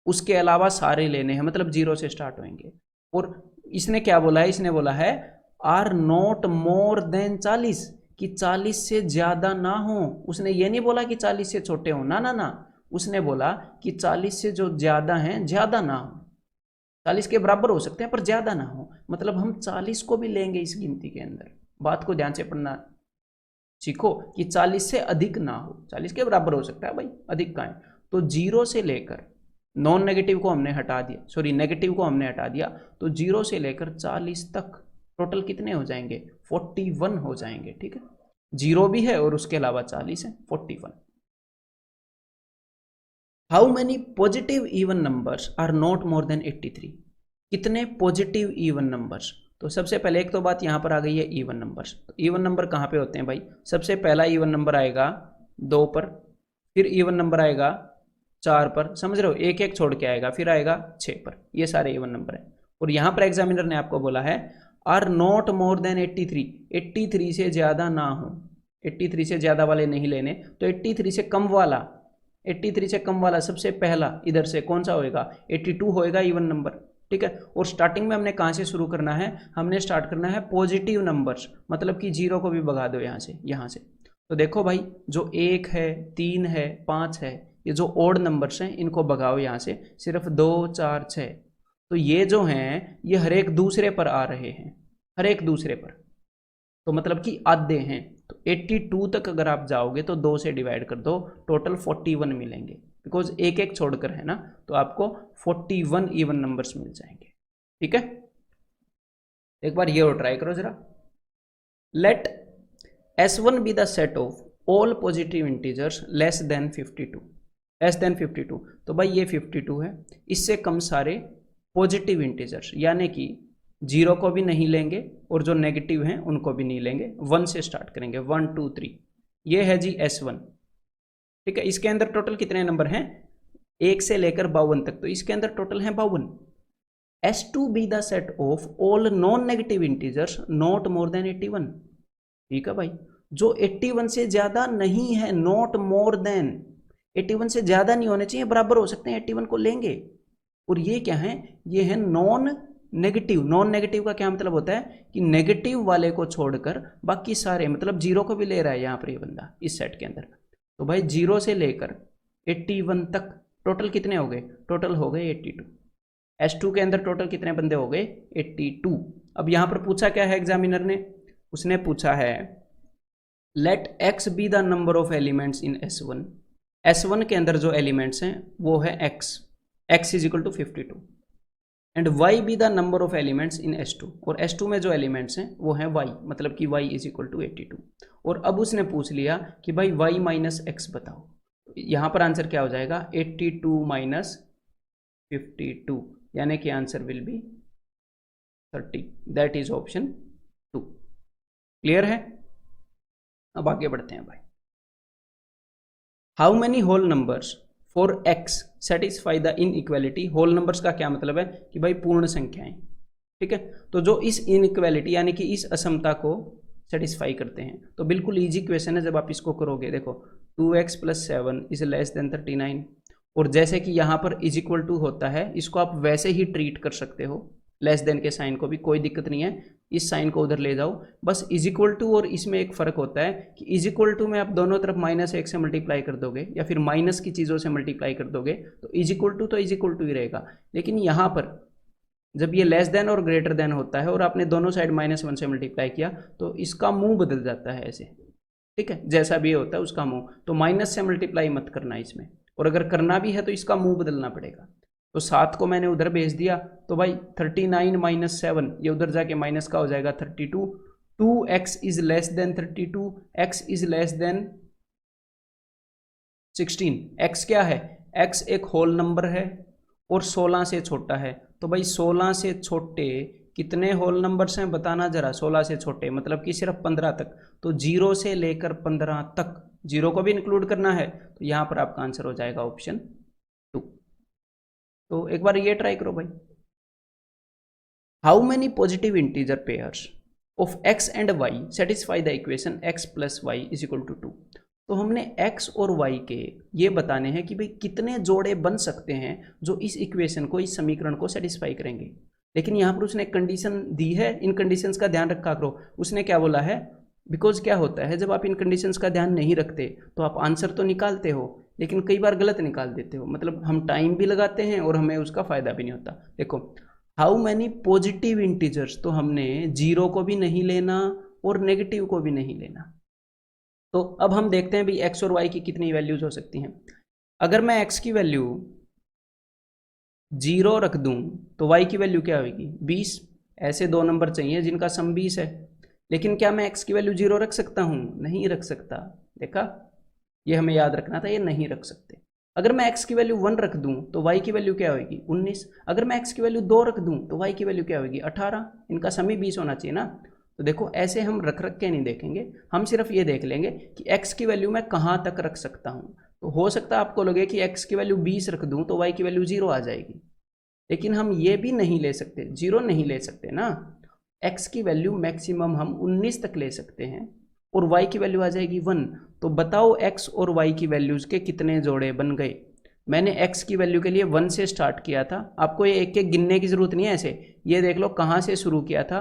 उसके अलावा सारे लेने हैं, मतलब 0 से स्टार्ट होंगे। और इसने क्या बोला है? इसने बोला है आर नॉट मोर देन 40, कि 40 से ज्यादा ना हो। उसने ये नहीं बोला कि 40 से छोटे हो, ना ना ना। उसने बोला कि 40 से जो ज्यादा हैं ज्यादा ना हो, 40 के बराबर हो सकते हैं पर ज्यादा ना हो। मतलब हम 40 को भी लेंगे इस गिनती के अंदर। बात को ध्यान से पढ़ना सीखो कि 40 से अधिक ना हो, 40 के बराबर हो सकता है भाई, अधिक का है। तो 0 से लेकर, नॉन नेगेटिव को हमने हटा दिया, सॉरी नेगेटिव को हमने हटा दिया, तो 0 से लेकर 40 तक टोटल कितने हो जाएंगे? 41 हो जाएंगे। ठीक है, 0 भी है और उसके अलावा 40 है, 41। How many positive even numbers are not more than 83? कितने पॉजिटिव इवन नंबर्स? तो सबसे पहले एक तो बात यहाँ पर आ गई है इवन नंबर्स। तो इवन नंबर कहाँ पे होते हैं भाई? सबसे पहला इवन नंबर आएगा 2 पर, फिर इवन नंबर आएगा 4 पर, समझ रहे हो, एक एक छोड़ के आएगा, फिर आएगा 6 पर। ये सारे इवन नंबर है। और यहाँ पर एग्जामिनर ने आपको बोला है आर नॉट मोर देन 83, 83 से ज्यादा ना हो, 83 से ज्यादा वाले नहीं लेने। तो 83 से कम वाला, 83 से कम वाला सबसे पहला इधर से कौन सा होएगा? 82 होएगा इवन नंबर। ठीक है, और स्टार्टिंग में हमने कहाँ से शुरू करना है? हमने स्टार्ट करना है पॉजिटिव नंबर्स, मतलब कि 0 को भी भगा दो यहाँ से, यहाँ से। तो देखो भाई, जो 1 है, 3 है, 5 है, ये जो ओड नंबर्स हैं इनको भगाओ यहाँ से, सिर्फ 2 4 6। तो ये जो हैं ये हर एक दूसरे पर आ रहे हैं, हर एक दूसरे पर, तो मतलब कि आधे हैं। तो 82 तक अगर आप जाओगे तो 2 से डिवाइड कर दो, टोटल 41 मिलेंगे, बिकॉज एक एक छोड़कर है ना। तो आपको 41 इवन नंबर्स मिल जाएंगे। ठीक है, एक बार ये और ट्राई करो जरा। Let S1 be the set of all positive integers less than 52, less than 52। तो भाई ये 52 है, इससे कम सारे पॉजिटिव इंटीजर्स, यानी कि जीरो को भी नहीं लेंगे और जो नेगेटिव हैं उनको भी नहीं लेंगे, 1 से स्टार्ट करेंगे, 1 2 3, ये है जी S1। ठीक है, इसके अंदर टोटल कितने नंबर हैं, 1 से लेकर 52 तक, तो इसके अंदर टोटल हैं 52। S2 B the set of all non negative integers not more then 81। ठीक है भाई, जो 81 से ज्यादा नहीं है, नॉट मोर देन 81 से ज्यादा नहीं होने चाहिए, बराबर हो सकते हैं, 81 को लेंगे। और ये क्या है, ये है नॉन नेगेटिव। नॉन नेगेटिव का क्या मतलब होता है कि नेगेटिव वाले को छोड़कर बाकी सारे, मतलब जीरो को भी ले रहा है यहाँ पर ये बंदा इस सेट के अंदर। तो भाई 0 से लेकर 81 तक टोटल कितने हो गए, टोटल हो गए 82। S2 के अंदर टोटल कितने बंदे हो गए, 82। अब यहां पर पूछा क्या है एग्जामिनर ने, उसने पूछा है let x be the number of elements in S1। S1 के अंदर जो एलिमेंट्स हैं वो है x is equal to 52, and y be the number of elements in S2, और S2 में जो एलिमेंट्स हैं वो है y, मतलब कि y इज इक्वल टू 82। और अब उसने पूछ लिया कि भाई y माइनस एक्स बताओ, यहां पर आंसर क्या हो जाएगा, 82 माइनस 52, यानी कि answer will be 30, that is option 2। Clear है, अब आगे बढ़ते हैं भाई। How many whole numbers for x satisfy the inequality. होल नंबर्स का क्या मतलब है कि भाई पूर्ण संख्याएं। ठीक है, तो जो इस इनइक्वालिटी यानी कि इस असमता को सेटिस्फाई करते हैं, तो बिल्कुल इजी क्वेश्चन है। जब आप इसको करोगे, देखो 2x + 7 इज लेस देन 39, और जैसे कि यहाँ पर इज इक्वल टू होता है, इसको आप वैसे ही ट्रीट कर सकते हो, लेस देन के साइन को भी, कोई दिक्कत नहीं है, इस साइन को उधर ले जाओ। बस इज इक्वल टू और इसमें एक फ़र्क होता है कि इज इक्वल टू में आप दोनों तरफ -1 से मल्टीप्लाई कर दोगे या फिर माइनस की चीज़ों से मल्टीप्लाई कर दोगे, तो इज इक्वल टू तो इज इक्वल टू ही रहेगा। लेकिन यहाँ पर जब ये लेस देन और ग्रेटर देन होता है और आपने दोनों साइड -1 से मल्टीप्लाई किया, तो इसका मुंह बदल जाता है ऐसे। ठीक है, जैसा भी होता है उसका मुंह, तो माइनस से मल्टीप्लाई मत करना इसमें, और अगर करना भी है तो इसका मुंह बदलना पड़ेगा। तो 7 को मैंने उधर भेज दिया, तो भाई 39 माइनस 7, ये उधर जाके माइनस का हो जाएगा 32। 2x is less than 32, x is less than 16। x क्या है, x एक होल नंबर है और 16 से छोटा है। तो भाई 16 से छोटे कितने होल नंबर्स हैं बताना जरा, 16 से छोटे मतलब कि सिर्फ 15 तक, तो 0 से लेकर 15 तक, 0 को भी इंक्लूड करना है, तो यहाँ पर आपका आंसर हो जाएगा ऑप्शन 2। तो एक बार ये ट्राई करो भाई। How many positive integer pairs of x and y satisfy the equation x + y is equal to 2। तो हमने x और y के ये बताने हैं कि भाई कितने जोड़े बन सकते हैं जो इस इक्वेशन को, इस समीकरण को सेटिस्फाई करेंगे। लेकिन यहाँ पर उसने कंडीशन दी है, इन कंडीशंस का ध्यान रखा करो। उसने क्या बोला है, बिकॉज क्या होता है जब आप इन कंडीशंस का ध्यान नहीं रखते तो आप आंसर तो निकालते हो लेकिन कई बार गलत निकाल देते हो, मतलब हम टाइम भी लगाते हैं और हमें उसका फायदा भी नहीं होता। देखो हाउ मैनी पॉजिटिव इंटीजर्स, तो हमने 0 को भी नहीं लेना और नेगेटिव को भी नहीं लेना। तो अब हम देखते हैं भाई x और y की कितनी वैल्यूज हो सकती हैं। अगर मैं x की वैल्यू 0 रख दूं तो y की वैल्यू क्या होगी, 20। ऐसे दो नंबर चाहिए जिनका सम 20 है। लेकिन क्या मैं x की वैल्यू 0 रख सकता हूं, नहीं रख सकता। देखा, ये हमें याद रखना था, ये नहीं रख सकते। अगर मैं x की वैल्यू 1 रख दूं तो y की वैल्यू क्या होगी, 19। अगर मैं x की वैल्यू 2 रख दूं तो y की वैल्यू क्या होगी, 18। इनका सम ही 20 होना चाहिए ना। तो देखो ऐसे हम रख के नहीं देखेंगे, हम सिर्फ ये देख लेंगे कि x की वैल्यू मैं कहाँ तक रख सकता हूँ। तो हो सकता है आपको लगे कि x की वैल्यू 20 रख दूं तो y की वैल्यू 0 आ जाएगी, लेकिन हम ये भी नहीं ले सकते, 0 नहीं ले सकते ना। x की वैल्यू मैक्सिमम हम 19 तक ले सकते हैं और y की वैल्यू आ जाएगी 1। तो बताओ x और y की वैल्यूज के कितने जोड़े बन गए। मैंने x की वैल्यू के लिए 1 से स्टार्ट किया था, आपको ये एक एक गिनने की जरूरत नहीं है। ऐसे ये देख लो कहाँ से शुरू किया था,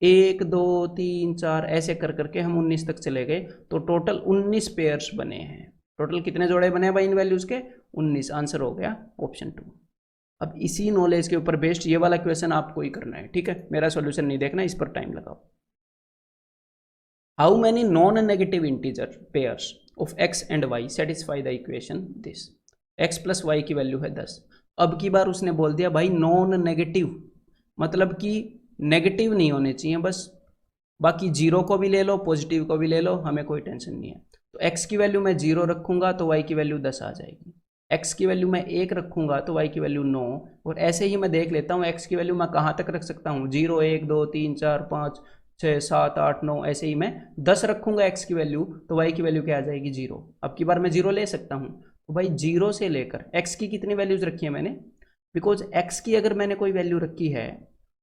1 2 3 4 ऐसे कर करके हम 19 तक चले गए। तो टोटल 19 पेयर्स बने हैं। टोटल कितने जोड़े बने भाई इन वैल्यूज के, 19। आंसर हो गया ऑप्शन 2। अब इसी नॉलेज के ऊपर बेस्ड ये वाला क्वेश्चन आपको ही करना है, ठीक है, मेरा सॉल्यूशन नहीं देखना, इस पर टाइम लगाओ। How many non negative integer pairs of x and y satisfy the equation this. x + y की वैल्यू है 10। अब की बार उसने बोल दिया भाई नॉन नेगेटिव, मतलब कि नेगेटिव नहीं होने चाहिए बस, बाकी 0 को भी ले लो पॉजिटिव को भी ले लो, हमें कोई टेंशन नहीं है। तो x की वैल्यू मैं 0 रखूंगा तो y की वैल्यू 10 आ जाएगी। x की वैल्यू मैं 1 रखूंगा तो y की वैल्यू 9, और ऐसे ही मैं देख लेता हूँ x की वैल्यू मैं कहाँ तक रख सकता हूँ, 0 1 2 3 4 5 6 7 8 9, ऐसे ही मैं 10 रखूंगा x की वैल्यू तो y की वैल्यू क्या आ जाएगी 0। अब की बार मैं 0 ले सकता हूँ, तो भाई 0 से लेकर x की कितनी वैल्यूज रखी है मैंने, बिकॉज x की अगर मैंने कोई वैल्यू रखी है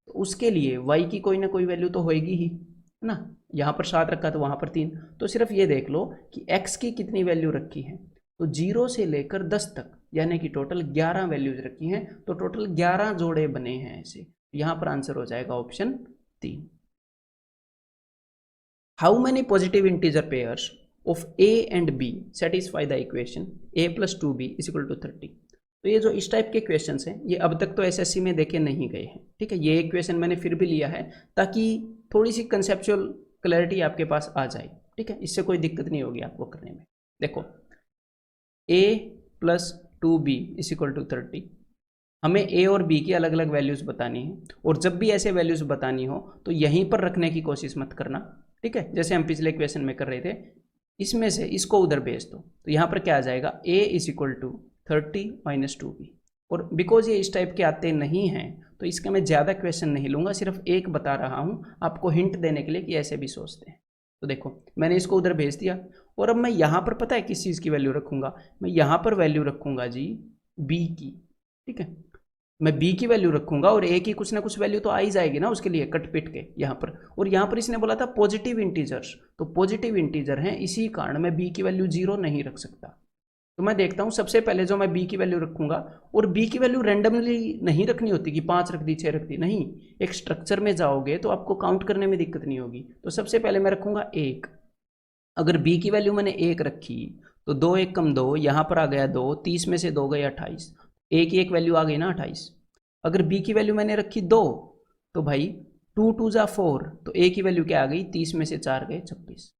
तो उसके लिए y की कोई ना कोई वैल्यू तो होएगी ही, है ना। यहाँ पर 7 रखा तो वहाँ पर 3, तो सिर्फ ये देख लो कि x की कितनी वैल्यू रखी है, तो 0 से लेकर 10 तक यानी कि टोटल 11 वैल्यूज रखी हैं, तो टोटल 11 जोड़े बने हैं ऐसे। यहाँ पर आंसर हो जाएगा option 3। How many positive integer pairs of a and b satisfy the equation a plus 2b is equal to 30। तो ये जो इस टाइप के क्वेश्चन हैं ये अब तक तो एसएससी में देखे नहीं गए हैं, ठीक है। ये एक क्वेश्चन मैंने फिर भी लिया है ताकि थोड़ी सी कंसेप्चुअल क्लैरिटी आपके पास आ जाए, ठीक है। इससे कोई दिक्कत नहीं होगी आपको करने में। देखो a plus 2b is equal to 30, हमें a और b की अलग अलग वैल्यूज बतानी है, और जब भी ऐसे वैल्यूज बतानी हो तो यहीं पर रखने की कोशिश मत करना, ठीक है। जैसे हम पिछले क्वेश्चन में कर रहे थे, इसमें से इसको उधर भेज दो तो यहाँ पर क्या आ जाएगा a is equal to 30 minus 2b। और बिकॉज ये इस टाइप के आते नहीं हैं तो इसका मैं ज़्यादा क्वेश्चन नहीं लूँगा, सिर्फ एक बता रहा हूँ आपको हिंट देने के लिए कि ऐसे भी सोचते हैं। तो देखो मैंने इसको उधर भेज दिया, और अब मैं यहाँ पर पता है किस चीज़ की वैल्यू रखूँगा, मैं यहाँ पर वैल्यू रखूँगा जी b की, ठीक है। मैं b की वैल्यू रखूंगा और a की कुछ ना कुछ वैल्यू तो आ ही जाएगी ना उसके लिए कट पिट के यहाँ पर। और यहाँ पर इसने बोला था पॉजिटिव इंटीजर्स, तो पॉजिटिव इंटीजर हैं, इसी कारण मैं b की वैल्यू 0 नहीं रख सकता। तो मैं देखता हूँ सबसे पहले जो मैं b की वैल्यू रखूंगा, और b की वैल्यू रैंडमली नहीं रखनी होती कि 5 रख दी 6 रख दी, नहीं, एक स्ट्रक्चर में जाओगे तो आपको काउंट करने में दिक्कत नहीं होगी। तो सबसे पहले मैं रखूंगा 1, अगर b की वैल्यू मैंने 1 रखी तो 2 1 कम 2, यहाँ पर आ गया 2, 30 में से 2 गए 28, a की एक वैल्यू आ गई ना 28। अगर b की वैल्यू मैंने रखी 2 तो भाई 2 2 जा 4, तो a की वैल्यू क्या आ गई, 30 में से 4 गए 26।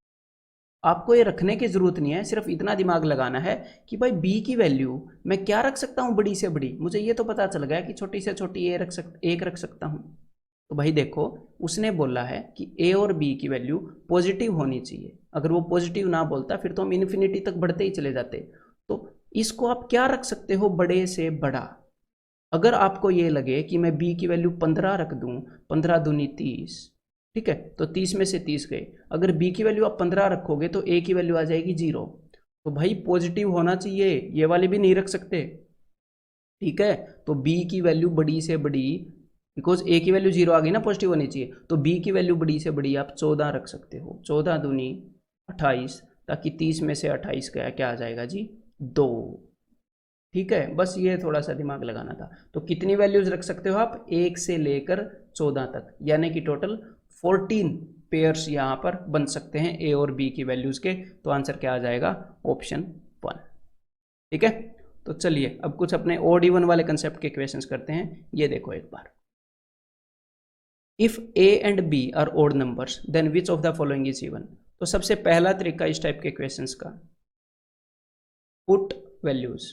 आपको ये रखने की जरूरत नहीं है, सिर्फ इतना दिमाग लगाना है कि भाई b की वैल्यू मैं क्या रख सकता हूँ बड़ी से बड़ी, मुझे ये तो पता चल गया कि छोटी से छोटी एक रख सकता हूँ। तो भाई देखो उसने बोला है कि a और b की वैल्यू पॉजिटिव होनी चाहिए, अगर वो पॉजिटिव ना बोलता फिर तो हम इन्फिनिटी तक बढ़ते ही चले जाते। तो इसको आप क्या रख सकते हो बड़े से बड़ा, अगर आपको ये लगे कि मैं b की वैल्यू 15 रख दूं, 15 दूनी 30, ठीक है, तो 30 में से 30 गए। अगर b की वैल्यू आप 15 रखोगे तो a की वैल्यू आ जाएगी 0। तो भाई पॉजिटिव होना चाहिए, ये वाली भी नहीं रख सकते, ठीक है। तो b की वैल्यू बड़ी से बड़ी, बिकॉज a की वैल्यू 0 आ गई ना, पॉजिटिव होनी चाहिए, तो b की वैल्यू बड़ी से बड़ी आप 14 रख सकते हो, 14 दूनी 28, ताकि 30 में से 28 गया क्या आ जाएगा जी 2, ठीक है। बस ये थोड़ा सा दिमाग लगाना था। तो कितनी वैल्यूज रख सकते हो आप, 1 से लेकर 14 तक, यानी कि टोटल 14 पेयर्स यहाँ पर बन सकते हैं a और b की वैल्यूज के। तो आंसर क्या आ जाएगा, ऑप्शन 1, ठीक है। तो चलिए अब कुछ अपने ओड इवन वाले कंसेप्ट के क्वेश्चंस करते हैं। ये देखो एक बार, if a and b are odd numbers then which of the following is even. तो सबसे पहला तरीका इस टाइप के क्वेश्चंस का, पुट वैल्यूज,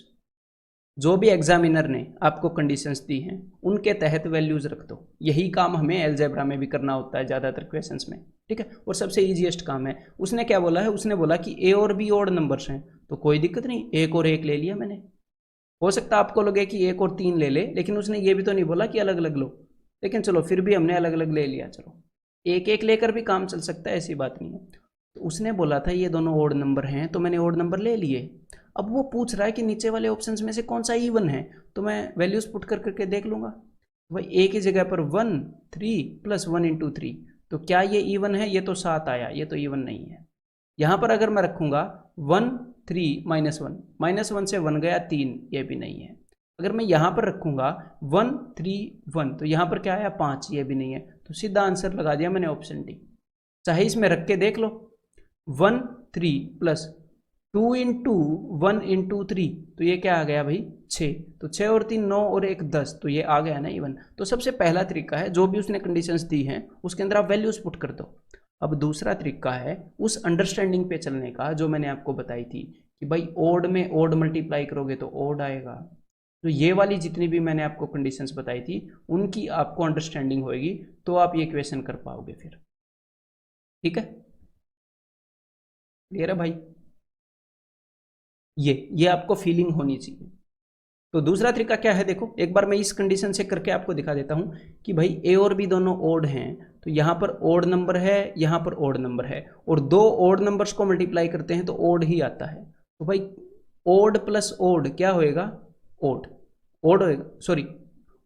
जो भी एग्जामिनर ने आपको कंडीशंस दी हैं उनके तहत वैल्यूज रख दो। यही काम हमें अलजेब्रा में भी करना होता है ज़्यादातर क्वेश्चंस में, ठीक है, और सबसे इजीएस्ट काम है। उसने क्या बोला है, उसने बोला कि ए और बी ओड नंबर्स हैं, तो कोई दिक्कत नहीं, एक और एक ले लिया मैंने। हो सकता है आपको लगे कि एक और 3 ले ले, लेकिन उसने ये भी तो नहीं बोला कि अलग अलग लो, लेकिन चलो फिर भी हमने अलग अलग ले लिया। चलो एक एक लेकर भी काम चल सकता है, ऐसी बात नहीं है। तो उसने बोला था ये दोनों ओड नंबर हैं, तो मैंने ओड नंबर ले लिए। अब वो पूछ रहा है कि नीचे वाले ऑप्शंस में से कौन सा इवन है, तो मैं वैल्यूज पुट कर करके देख लूंगा। भाई ए की जगह पर 1 3 प्लस 1 इंटू 3, तो क्या ये इवन है, ये तो 7 आया, ये तो इवन नहीं है। यहाँ पर अगर मैं रखूंगा 1 3 माइनस वन से 1 गया 3, ये भी नहीं है। अगर मैं यहाँ पर रखूंगा 1 3 1, तो यहाँ पर क्या आया 5, ये भी नहीं है। तो सीधा आंसर लगा दिया मैंने ऑप्शन डी। चाहे इसमें रख के देख लो, 1 3 प्लस 2 इंटू 1 इंटू 3, तो ये क्या आ गया भाई 6, तो 6 और 3 9 और 1 10, तो ये आ गया ना इवन। तो सबसे पहला तरीका है, जो भी उसने कंडीशंस दी हैं उसके अंदर आप वैल्यूज पुट कर दो। अब दूसरा तरीका है उस अंडरस्टैंडिंग पे चलने का जो मैंने आपको बताई थी कि भाई ओड में ओड मल्टीप्लाई करोगे तो ओड आएगा। तो ये वाली जितनी भी मैंने आपको कंडीशंस बताई थी उनकी आपको अंडरस्टैंडिंग होएगी तो आप ये क्वेश्चन कर पाओगे फिर, ठीक है। क्लियर है भाई, ये आपको फीलिंग होनी चाहिए। तो दूसरा तरीका क्या है, देखो एक बार मैं इस कंडीशन से करके आपको दिखा देता हूं कि भाई ए और बी दोनों ओड हैं, तो यहाँ पर ओड नंबर है, यहाँ पर ओड नंबर है, और दो ओड नंबर्स को मल्टीप्लाई करते हैं तो ओड ही आता है। तो भाई ओड प्लस ओड क्या होएगा, ओड, ओड होएगा, सॉरी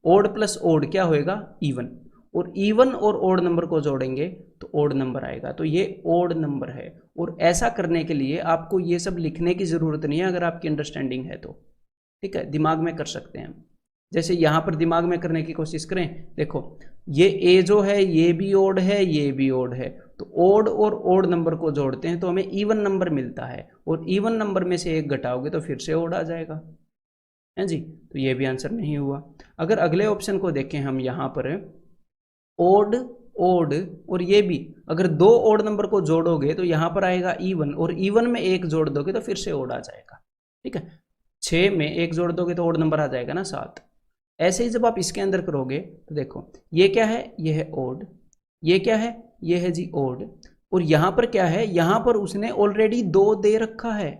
ओड प्लस ओड क्या होएगा, इवन, और इवन और ओड नंबर को जोड़ेंगे तो ओड नंबर आएगा, तो ये ओड नंबर है। और ऐसा करने के लिए आपको ये सब लिखने की ज़रूरत नहीं है अगर आपकी अंडरस्टैंडिंग है तो, ठीक है, दिमाग में कर सकते हैं। जैसे यहाँ पर दिमाग में करने की कोशिश करें, देखो ये ए जो है ये भी ओड है, ये भी ओड है, तो ओड और ओड नंबर को जोड़ते हैं तो हमें इवन नंबर मिलता है, और इवन नंबर में से एक घटाओगे तो फिर से ओड आ जाएगा, है जी। तो ये भी आंसर नहीं हुआ। अगर अगले ऑप्शन को देखें हम, यहाँ पर ओड ओड और ये भी, अगर दो ओड नंबर को जोड़ोगे तो यहाँ पर आएगा इवन, और इवन में एक जोड़ दोगे तो फिर से ओड आ जाएगा, ठीक है। 6 में एक जोड़ दोगे तो ओड नंबर आ जाएगा ना 7। ऐसे ही जब आप इसके अंदर करोगे तो देखो ये क्या है, ये है ओड, ये क्या है, ये है जी ओड, और यहाँ पर क्या है, यहाँ पर उसने ऑलरेडी 2 दे रखा है।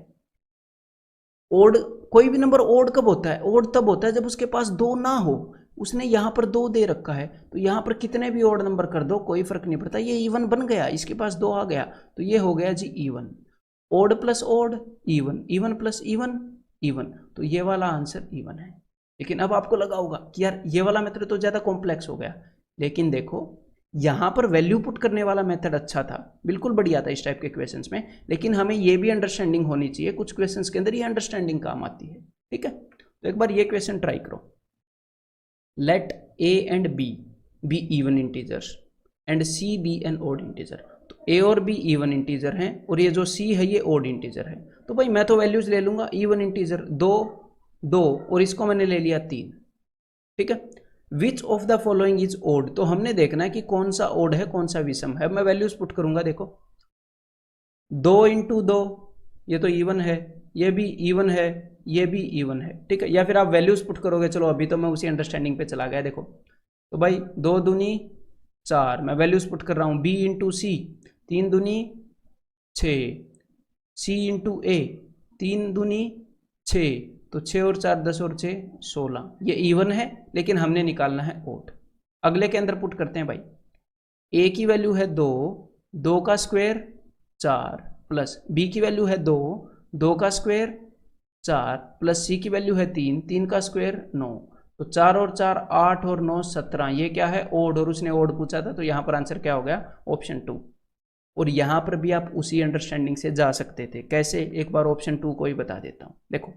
ओड, कोई भी नंबर ओड कब होता है, ओड तब होता है जब उसके पास 2 ना हो, उसने यहाँ पर 2 दे रखा है, तो यहाँ पर कितने भी ओड नंबर कर दो कोई फर्क नहीं पड़ता, ये इवन बन गया, इसके पास 2 आ गया, तो ये हो गया जी even. Odd plus odd even, even plus even even, तो ये वाला आंसर इवन है। लेकिन अब आपको लगा होगा कि यार ये वाला मेथड तो ज़्यादा कॉम्प्लेक्स हो गया, लेकिन देखो यहाँ पर वैल्यू पुट करने वाला मेथड अच्छा था, बिल्कुल बढ़िया था इस टाइप के क्वेश्चंस में, लेकिन हमें ये भी अंडरस्टैंडिंग होनी चाहिए, कुछ क्वेश्चंस के अंदर ये अंडरस्टैंडिंग काम आती है, ठीक है। तो एक बार ये क्वेश्चन ट्राई करो, let A and B be even integers and C be an odd integer. तो ए और बी इवन इंटीजर हैं और ये जो सी है ये ओड इंटीजर है, तो भाई मैं तो वैल्यूज ले लूंगा इवन इंटीजर 2 2 और इसको मैंने ले लिया 3, ठीक है। Which of the following is odd, तो हमने देखना है कि कौन सा ओड है कौन सा विषम है। मैं वैल्यूज पुट करूंगा, देखो 2 इंटू 2 ये तो इवन है, ये भी इवन है, ये भी इवन है, ठीक है। या फिर आप वैल्यूज पुट करोगे, चलो अभी तो मैं उसी अंडरस्टैंडिंग पे चला गया, देखो तो भाई 2 दूनी 4, मैं वैल्यूज पुट कर रहा हूँ, बी इंटू सी 3 दूनी 6, सी इंटू ए 3 दूनी 6, तो 6 और 4 10 और 6 16, ये इवन है लेकिन हमने निकालना है ओड। अगले के अंदर पुट करते हैं भाई, ए की वैल्यू है 2, 2 का स्क्वायर 4, प्लस बी की वैल्यू है 2, 2 का स्क्वायर 4, प्लस सी की वैल्यू है 3, 3 का स्क्वायर 9, तो 4 और 4 8 और 9 17, ये क्या है ओड, और उसने ओड पूछा था, तो यहाँ पर आंसर क्या हो गया ऑप्शन 2। और यहाँ पर भी आप उसी अंडरस्टैंडिंग से जा सकते थे, कैसे, एक बार ऑप्शन 2 को ही बता देता हूँ। देखो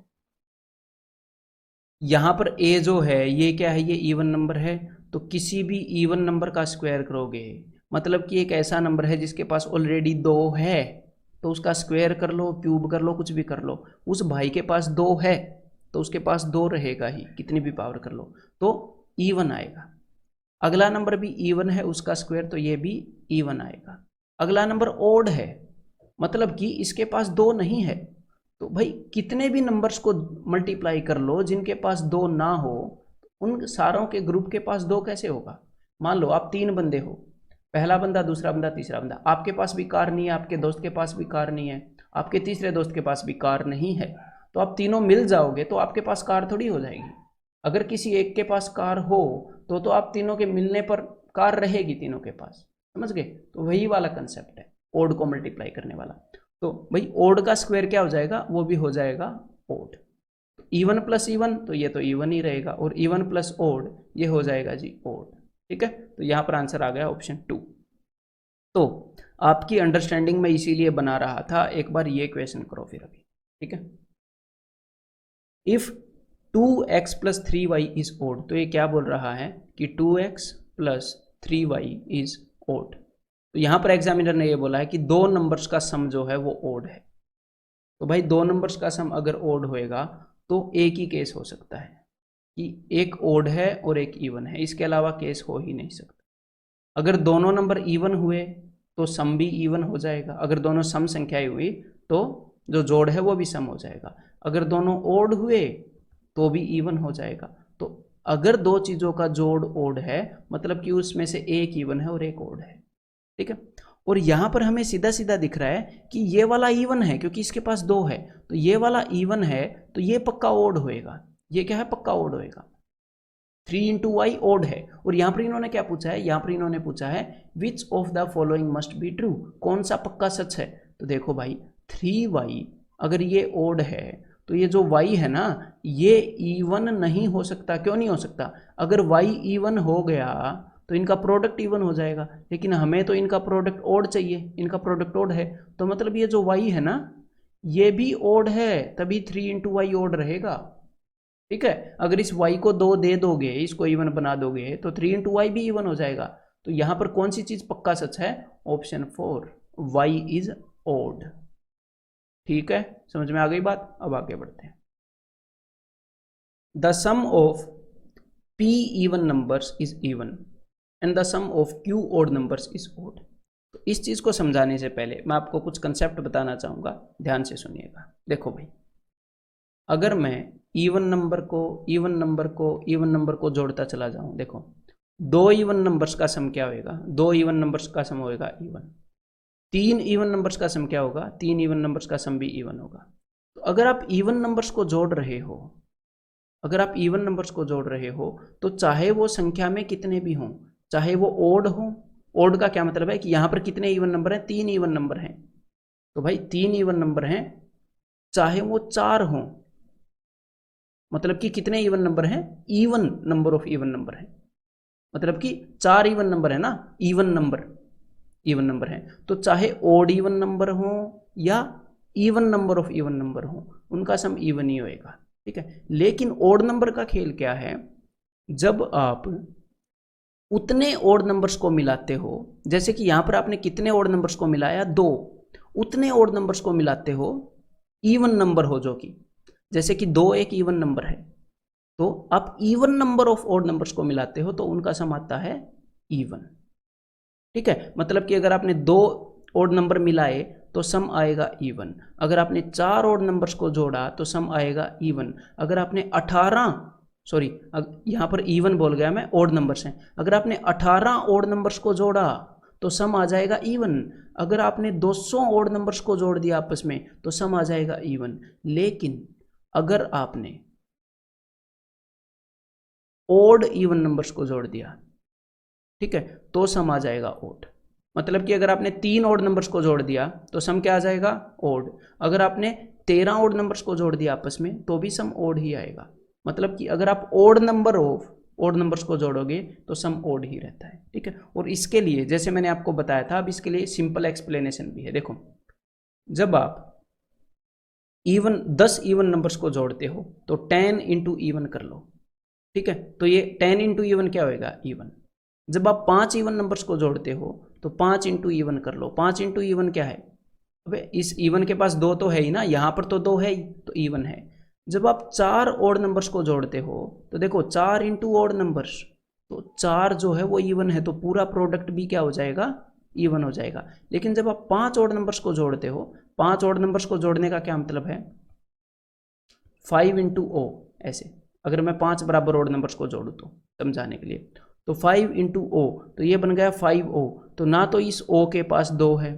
यहाँ पर ए जो है ये क्या है, ये इवन नंबर है, तो किसी भी इवन नंबर का स्क्वायर करोगे मतलब कि एक ऐसा नंबर है जिसके पास ऑलरेडी 2 है, तो उसका स्क्वायर कर लो, क्यूब कर लो, कुछ भी कर लो, उस भाई के पास 2 है तो उसके पास 2 रहेगा ही, कितनी भी पावर कर लो तो इवन आएगा। अगला नंबर भी इवन है, उसका स्क्वायर, तो ये भी इवन आएगा। अगला नंबर ओड है, मतलब कि इसके पास 2 नहीं है, तो भाई कितने भी नंबर्स को मल्टीप्लाई कर लो जिनके पास 2 ना हो, उन सारों के ग्रुप के पास 2 कैसे होगा। मान लो आप 3 बंदे हो, पहला बंदा, दूसरा बंदा, तीसरा बंदा, आपके पास भी कार नहीं है, आपके दोस्त के पास भी कार नहीं है, आपके तीसरे दोस्त के पास भी कार नहीं है, तो आप तीनों मिल जाओगे तो आपके पास कार थोड़ी हो जाएगी। अगर किसी एक के पास कार हो तो आप तीनों के मिलने पर कार रहेगी तीनों के पास, समझ गए। तो वही वाला कंसेप्ट है ओड को मल्टीप्लाई करने वाला। तो भाई ओड का स्क्वायर क्या हो जाएगा, वो भी हो जाएगा ओड। तो इवन प्लस इवन, तो ये तो इवन ही रहेगा, और इवन प्लस ओड ये हो जाएगा जी ओड, ठीक है। तो यहाँ पर आंसर आ गया ऑप्शन 2। तो आपकी अंडरस्टैंडिंग में इसीलिए बना रहा था, एक बार ये क्वेश्चन करो फिर अभी, ठीक है। If 2x plus 3y is odd, तो ये क्या बोल रहा है कि 2x plus 3y is odd. तो यहाँ पर एग्जामिनर ने ये बोला है कि 2 नंबर्स का सम जो है वो ओड है, तो भाई 2 नंबर्स का सम अगर ओड होएगा तो एक ही केस हो सकता है कि एक ओड है और एक इवन है, इसके अलावा केस हो ही नहीं सकता। अगर दोनों नंबर इवन हुए तो सम भी इवन हो जाएगा, अगर दोनों सम संख्याएं हुई तो जो जोड़ है वो भी सम हो जाएगा, अगर दोनों ओड हुए तो भी इवन हो जाएगा। तो अगर 2 चीज़ों का जोड़ ओड है मतलब कि उसमें से एक इवन है और एक ओड है, ठीक है। और यहाँ पर हमें सीधा सीधा दिख रहा है कि ये वाला इवन है क्योंकि इसके पास 2 है, तो ये वाला इवन है तो ये पक्का ओड होएगा, ये क्या है, पक्का ओड होएगा। 3 इंटू वाई ओड है। और यहाँ पर इन्होंने क्या पूछा है, यहाँ पर इन्होंने पूछा है which of the following must be true, कौन सा पक्का सच है। तो देखो भाई 3y अगर ये ओड है तो ये जो y है ना ये इवन नहीं हो सकता। क्यों नहीं हो सकता, अगर y इवन हो गया तो इनका प्रोडक्ट इवन हो जाएगा, लेकिन हमें तो इनका प्रोडक्ट ओड चाहिए, इनका प्रोडक्ट ओड है। तो मतलब ये जो y है ना ये भी ओड है, तभी 3 इंटू वाई ओड रहेगा। ठीक है, अगर इस y को 2 दे दोगे, इसको इवन बना दोगे तो 3 इंटू वाई भी इवन हो जाएगा। तो यहां पर कौन सी चीज पक्का सच है, ऑप्शन 4 y इज ओड। ठीक है, समझ में आ गई बात। अब आगे बढ़ते हैं। The sum of p even numbers is even and the sum of q odd numbers is odd. तो इस चीज को समझाने से पहले मैं आपको कुछ कंसेप्ट बताना चाहूंगा, ध्यान से सुनिएगा। देखो भाई, अगर मैं इवन नंबर को जोड़ता चला जाऊं, देखो 2 इवन नंबर्स का सम क्या होएगा, 2 इवन नंबर्स का सम होएगा इवन। 3 इवन नंबर्स का सम क्या होगा, 3 इवन नंबर्स का सम भी इवन होगा। तो अगर आप इवन नंबर्स को जोड़ रहे हो, तो चाहे वो संख्या में कितने भी हों, चाहे वो ओड हो, ओड का क्या मतलब है कि यहां पर कितने इवन नंबर हैं, 3 इवन नंबर हैं। तो भाई 3 इवन नंबर हैं, चाहे वो 4 हों, मतलब कि कितने इवन नंबर हैं, even number of even number है, मतलब कि 4 इवन नंबर है ना, इवन नंबर है। तो चाहे ओड इवन नंबर हो या even number of even number हो, उनका सम इवन ही होएगा। ठीक है, लेकिन ओड नंबर का खेल क्या है, जब आप उतने ओड नंबर्स को मिलाते हो, जैसे कि यहां पर आपने कितने ओड नंबर्स को मिलाया, 2, उतने ओड नंबर्स को मिलाते हो, इवन नंबर हो जो कि, जैसे कि 2 एक इवन नंबर है, तो आप even number of odd numbers को मिलाते हो तो उनका सम आता है इवन। ठीक है, मतलब कि अगर आपने 2 ओड नंबर मिलाए तो सम आएगा इवन। अगर आपने 4 ओड नंबर्स को जोड़ा तो सम आएगा इवन। अगर आपने 18, सॉरी यहां पर इवन बोल गया मैं, ओड नंबर्स हैं, अगर आपने 18 ओड नंबर्स को जोड़ा तो सम आ जाएगा इवन। अगर आपने 200 ओड नंबर्स को जोड़ दिया आपस में तो सम आ जाएगा इवन। लेकिन अगर आपने ओड इवन नंबर्स को जोड़ दिया, ठीक है, तो सम आ जाएगा ओड। मतलब कि अगर आपने 3 ओड नंबर्स को जोड़ दिया तो सम क्या आ जाएगा, ओड। अगर आपने 13 ओड नंबर्स को जोड़ दिया आपस में तो भी सम ओड ही आएगा। मतलब कि अगर आप ओड नंबर्स को जोड़ोगे तो सम ओड ही रहता है। ठीक है, और इसके लिए जैसे मैंने आपको बताया था, अब इसके लिए सिंपल एक्सप्लेनेशन भी है। देखो, जब आप 10 इवन नंबर्स को जोड़ते हो तो 10 इंटू इवन कर लो। ठीक है, तो ये 10 इंटू इवन क्या होएगा, इवन। जब आप 5 इवन नंबर्स को जोड़ते हो तो 5 इंटू इवन कर लो। 5 इंटू इवन क्या है, अबे इस इवन के पास 2 तो है ही ना, यहाँ पर तो 2 है ही, तो इवन है। जब आप 4 ओड नंबर्स को जोड़ते हो तो देखो 4 इंटू ओड नंबर्स, तो 4 जो है वो इवन है, तो पूरा प्रोडक्ट भी क्या हो जाएगा, इवन हो जाएगा। लेकिन जब आप 5 ओड नंबर्स को जोड़ते हो, 5 ओड नंबर्स को जोड़ने का क्या मतलब है, 5 इंटू ओ, ऐसे अगर मैं 5 बराबर ओड नंबर्स को जोड़ूँ तो समझाने के लिए, तो 5 इंटू ओ, तो ये बन गया 5O। तो ना तो इस O के पास 2 है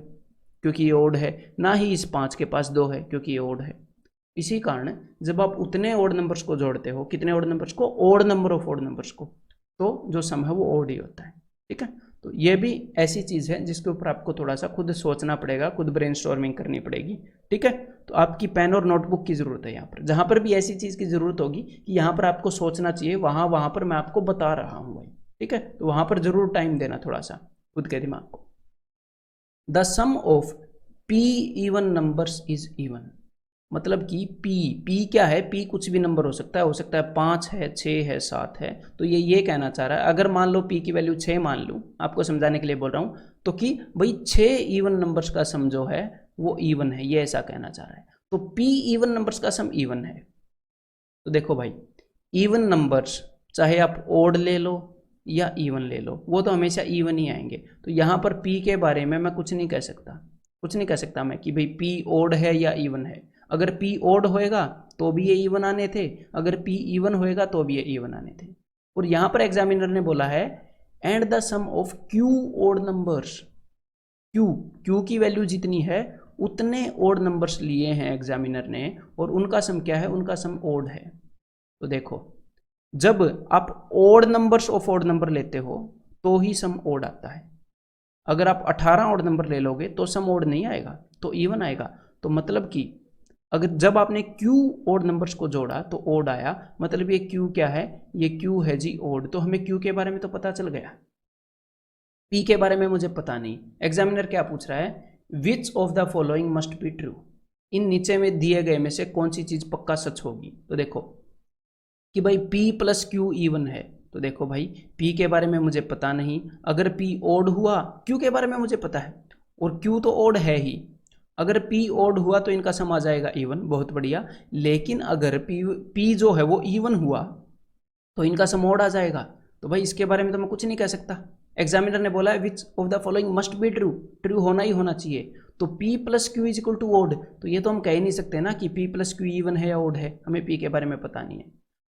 क्योंकि ये ओड है, ना ही इस 5 के पास 2 है क्योंकि ये ओड है। इसी कारण जब आप उतने ओड नंबर्स को जोड़ते हो, कितने ओड नंबर्स को, odd number of odd numbers को, तो जो सम है वो ओड ही होता है। ठीक है, तो ये भी ऐसी चीज़ है जिसके ऊपर आपको थोड़ा सा खुद सोचना पड़ेगा, खुद ब्रेनस्टॉर्मिंग करनी पड़ेगी। ठीक है, तो आपकी पेन और नोटबुक की ज़रूरत है यहाँ पर। जहाँ पर भी ऐसी चीज़ की ज़रूरत होगी कि यहाँ पर आपको सोचना चाहिए, वहाँ पर मैं आपको बता रहा हूँ भाई। ठीक है, तो वहाँ पर ज़रूर टाइम देना थोड़ा सा खुद के दिमाग को। The sum of p even numbers is even, मतलब कि p क्या है, p कुछ भी नंबर हो सकता है 5 है, 6 है, 7 है। तो ये कहना चाह रहा है, अगर मान लो p की वैल्यू 6 मान लूँ, आपको समझाने के लिए बोल रहा हूँ, तो कि भाई 6 इवन नंबर्स का सम जो है वो इवन है, ये ऐसा कहना चाह रहा है। तो p इवन नंबर्स का सम इवन है। तो देखो भाई, इवन नंबर्स चाहे आप ओड ले लो या इवन ले लो, वो तो हमेशा इवन ही आएंगे। तो यहाँ पर p के बारे में मैं कुछ नहीं कह सकता मैं कि भाई p ओड है या इवन है। अगर p ओड होएगा तो भी ये इवन आने थे, अगर p इवन होएगा तो भी ये इवन आने थे। और यहाँ पर एग्जामिनर ने बोला है and the sum of q odd numbers, q की वैल्यू जितनी है उतने ओड नंबर्स लिए हैं एग्जामिनर ने, और उनका सम क्या है, उनका सम ओड है। तो देखो, जब आप odd numbers of odd number लेते हो तो ही सम ओड आता है। अगर आप 18 ओड नंबर ले लोगे तो सम ओड नहीं आएगा, तो इवन आएगा। तो मतलब कि अगर जब आपने क्यू ओड नंबर्स को जोड़ा तो ओड आया, मतलब ये क्यू क्या है, ये क्यू है जी ओड। तो हमें क्यू के बारे में तो पता चल गया, पी के बारे में मुझे पता नहीं। एग्जामिनर क्या पूछ रहा है, which of the following must be true, इन नीचे में दिए गए में से कौन सी चीज पक्का सच होगी। तो देखो कि भाई P प्लस क्यू इवन है, तो देखो भाई P के बारे में मुझे पता नहीं। अगर P ओड हुआ, Q के बारे में मुझे पता है और Q तो ओड है ही, अगर P ओड हुआ तो इनका सम आ जाएगा इवन, बहुत बढ़िया। लेकिन अगर P जो है वो इवन हुआ तो इनका सम ओड आ जाएगा। तो भाई इसके बारे में तो मैं कुछ नहीं कह सकता। एग्जामिनर ने बोला है which of the following must be true, true होना ही होना चाहिए। तो P plus Q is equal to odd, तो ये तो हम कह ही नहीं सकते ना कि P प्लस क्यू इवन है या ओड है, हमें P के बारे में पता नहीं है।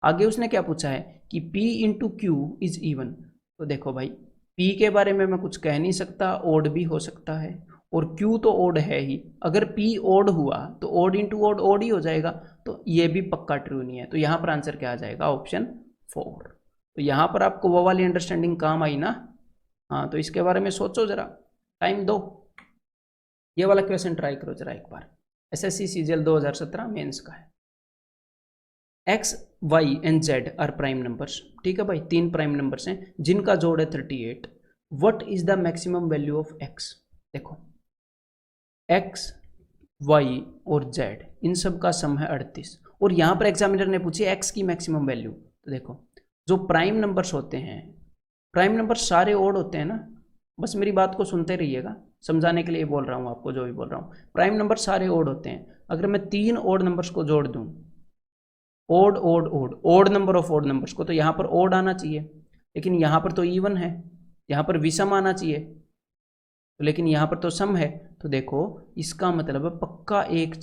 आगे उसने क्या पूछा है कि P into Q is even, तो देखो भाई P के बारे में मैं कुछ कह नहीं सकता, ओड भी हो सकता है और Q तो ओड है ही। अगर P ओड हुआ तो ओड इंटू ओड ओड ही हो जाएगा, तो ये भी पक्का ट्रू नहीं है। तो यहाँ पर आंसर क्या आ जाएगा, ऑप्शन 4। तो यहाँ पर आपको वो वाली अंडरस्टैंडिंग काम आई ना। हाँ, तो इसके बारे में सोचो जरा, टाइम दो, ये वाला क्वेश्चन ट्राई करो जरा एक बार। SSC CGL 2017 मेंस का है। X Y and Z are prime numbers, ठीक है भाई, 3 प्राइम नंबर्स हैं जिनका जोड़ है 38। What is the maximum value of x. देखो एक्स वाई और जेड इन सब का सम है 38, और यहाँ पर एग्जामिनर ने पूछी एक्स की मैक्सिमम वैल्यू। तो देखो जो प्राइम नंबर्स होते हैं, प्राइम नंबर सारे ओड होते हैं ना, बस मेरी बात को सुनते रहिएगा, समझाने के लिए बोल रहा हूँ आपको, जो भी बोल रहा हूँ। प्राइम नंबर सारे ओड होते हैं। अगर मैं 3 ओड नंबर्स को जोड़ दूँ, odd odd odd odd number of odd numbers को, तो यहाँ पर ओड आना चाहिए, लेकिन यहाँ पर तो इवन है। यहाँ पर विषम आना चाहिए, तो लेकिन यहाँ पर तो सम है। तो देखो इसका मतलब पक्का एक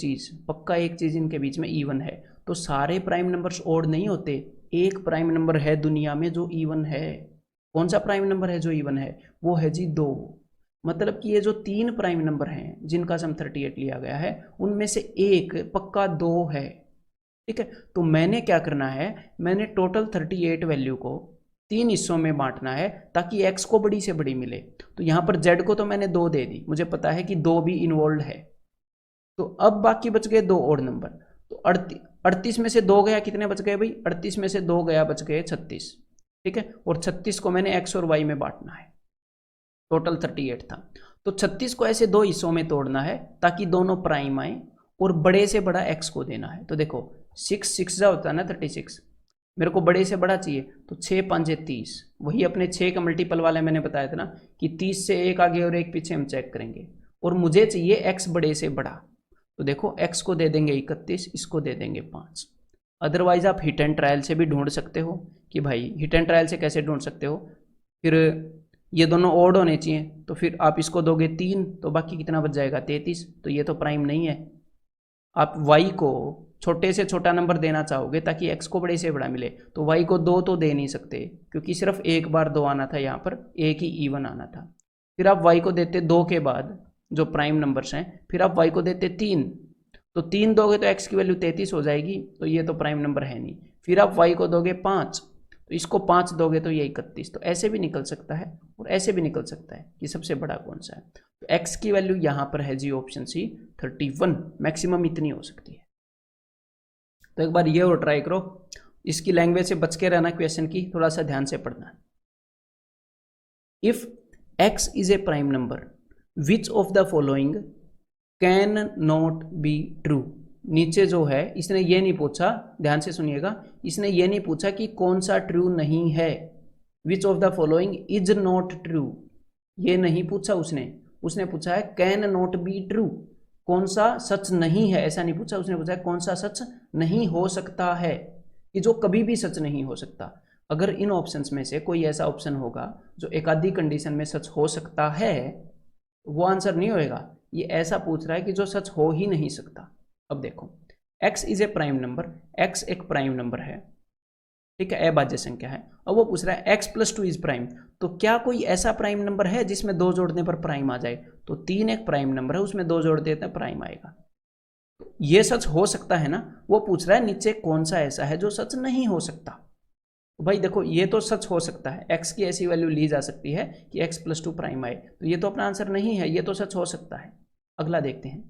चीज इनके बीच में इवन है। तो सारे प्राइम नंबर्स ओड नहीं होते, एक प्राइम नंबर है दुनिया में जो इवन है। कौन सा प्राइम नंबर है जो इवन है, वो है जी 2। मतलब कि ये जो 3 प्राइम नंबर हैं जिनका सम 38 लिया गया है, उनमें से एक पक्का 2 है, ठीक है। तो मैंने क्या करना है, मैंने टोटल 38 वैल्यू को 3 हिस्सों में बांटना है ताकि x को बड़ी से बड़ी मिले। तो यहाँ पर z को तो मैंने 2 दे दी, मुझे पता है कि 2 भी इन्वॉल्व है। तो अब बाकी बच गए 2 और नंबर। तो 38 में से 2 गया, कितने बच गए भाई, 38 में से 2 गया, बच गए 36, ठीक है। और 36 को मैंने x और y में बांटना है, टोटल 38 था। तो 36 को ऐसे 2 हिस्सों में तोड़ना है ताकि दोनों प्राइम आए और बड़े से बड़ा x को देना है। तो देखो 6 होता है ना 36, मेरे को बड़े से बड़ा चाहिए, तो 6 5 30, वही अपने 6 का मल्टीपल वाले मैंने बताया था ना कि 30 से एक आगे और एक पीछे हम चेक करेंगे, और मुझे चाहिए x बड़े से बड़ा। तो देखो x को दे देंगे 31, इसको दे देंगे 5। अदरवाइज आप हिट एंड ट्रायल से भी ढूंढ सकते हो कि भाई हिट एंड ट्रायल से कैसे ढूंढ सकते हो, फिर ये दोनों ओड होने चाहिए, तो फिर आप इसको दोगे 3, तो बाकी कितना बच जाएगा 33। तो ये तो प्राइम नहीं है। आप y को छोटे से छोटा नंबर देना चाहोगे ताकि x को बड़े से बड़ा मिले, तो y को 2 तो दे नहीं सकते क्योंकि सिर्फ एक बार 2 आना था, यहाँ पर एक ही इवन आना था। फिर आप y को देते 2 के बाद जो प्राइम नंबर्स हैं, फिर आप y को देते 3, तो 3 दोगे तो x की वैल्यू 33 हो जाएगी, तो ये तो प्राइम नंबर है नहीं। फिर आप y को दोगे 5, तो इसको 5 दोगे तो ये 31। तो ऐसे भी निकल सकता है और ऐसे भी निकल सकता है कि सबसे बड़ा कौन सा है। तो x की वैल्यू यहाँ पर है जी ऑप्शन सी 31, मैक्सिमम इतनी हो सकती है। तो एक बार ये और ट्राई करो, इसकी लैंग्वेज से बच के रहना, क्वेश्चन की थोड़ा सा ध्यान से पढ़ना। If x is a prime number which of the following can not be true. नीचे जो है इसने ये नहीं पूछा, ध्यान से सुनिएगा, इसने ये नहीं पूछा कि कौन सा ट्रू नहीं है, which of the following is not true, ये नहीं पूछा उसने पूछा है कैन नॉट बी ट्रू, कौन सा सच नहीं है, ऐसा नहीं पूछा। उसने पूछा है कौन सा सच नहीं हो सकता है, कि जो कभी भी सच नहीं हो सकता। अगर इन ऑप्शंस में से कोई ऐसा ऑप्शन होगा जो एक आधी कंडीशन में सच हो सकता है, वो आंसर नहीं होएगा। ये ऐसा पूछ रहा है कि जो सच हो ही नहीं सकता। अब देखो x is a prime number, x एक प्राइम नंबर है, ठीक है, अभाज्य संख्या है। अब वो पूछ रहा है x + 2 इज प्राइम, तो क्या कोई ऐसा प्राइम नंबर है जिसमें 2 जोड़ने पर प्राइम आ जाए। तो 3 एक प्राइम नंबर है, उसमें 2 जोड़ देते हैं प्राइम आएगा। तो ये सच हो सकता है ना, वो पूछ रहा है नीचे कौन सा ऐसा है जो सच नहीं हो सकता। तो भाई देखो ये तो सच हो सकता है, x की ऐसी वैल्यू ली जा सकती है कि x+2 प्राइम आए, तो ये तो अपना आंसर नहीं है, ये तो सच हो सकता है। अगला देखते हैं,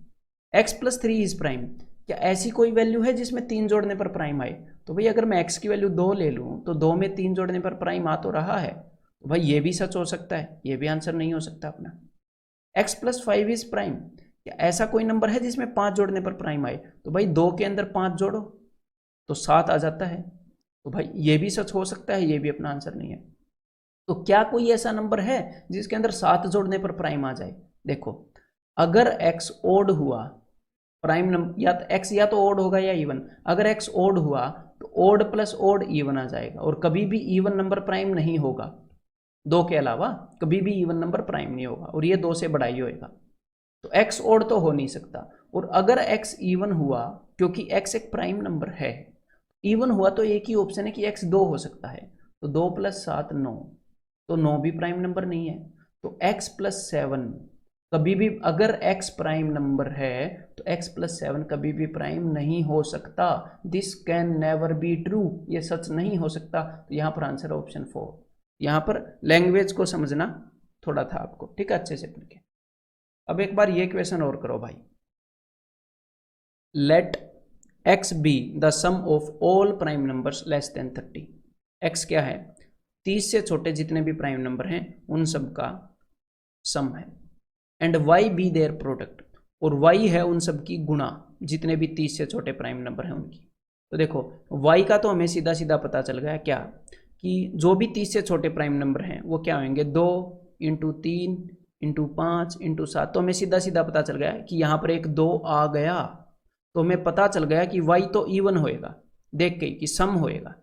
x+3 इज प्राइम। क्या ऐसी कोई वैल्यू है जिसमें 3 जोड़ने पर प्राइम आए? तो भाई अगर मैं x की वैल्यू 2 ले लूँ तो 2 में 3 जोड़ने पर प्राइम आ तो रहा है, तो भाई ये भी सच हो सकता है, ये भी आंसर नहीं हो सकता अपना। x+5 is prime. क्या ऐसा कोई नंबर है जिसमें 5 जोड़ने पर प्राइम आए? तो भाई 2 के अंदर 5 जोड़ो तो 7 आ जाता है, तो भाई ये भी सच हो सकता है, ये भी अपना आंसर नहीं है। तो क्या कोई ऐसा नंबर है जिसके अंदर 7 जोड़ने पर प्राइम आ जाए? देखो अगर x ओड हुआ, प्राइम नंबर या तो x या तो ओड होगा या इवन, अगर x ओड हुआ तो ओड प्लस ओड इवन आ जाएगा, और कभी भी इवन नंबर प्राइम नहीं होगा, 2 के अलावा कभी भी इवन नंबर प्राइम नहीं होगा, और ये 2 से बड़ा ही होएगा। तो x ओड तो हो नहीं सकता, और अगर x इवन हुआ, क्योंकि x एक प्राइम नंबर है, इवन हुआ तो एक ही ऑप्शन है कि x 2 हो सकता है, तो 2 + 7 9, तो 9 भी प्राइम नंबर नहीं है। तो x+7 कभी भी, अगर x प्राइम नंबर है तो x+7 कभी भी प्राइम नहीं हो सकता। This can never be true, ये सच नहीं हो सकता। तो यहाँ पर आंसर है ऑप्शन 4। यहाँ पर लैंग्वेज को समझना थोड़ा था आपको, ठीक है, अच्छे से पढ़ के। अब एक बार ये क्वेश्चन और करो भाई, let x be the sum of all prime numbers less than 30। x क्या है? 30 से छोटे जितने भी प्राइम नंबर हैं उन सब का सम है। And y be their product, और y है उन सब की गुणा, जितने भी 30 से छोटे प्राइम नंबर हैं उनकी। तो देखो y का तो हमें सीधा सीधा पता चल गया क्या, कि जो भी 30 से छोटे प्राइम नंबर हैं वो क्या होंगे, 2 × 3 × 5 × 7। तो हमें सीधा सीधा पता चल गया कि यहाँ पर एक 2 आ गया, तो हमें पता चल गया कि y तो इवन होएगा, देख के कि सम होएगा।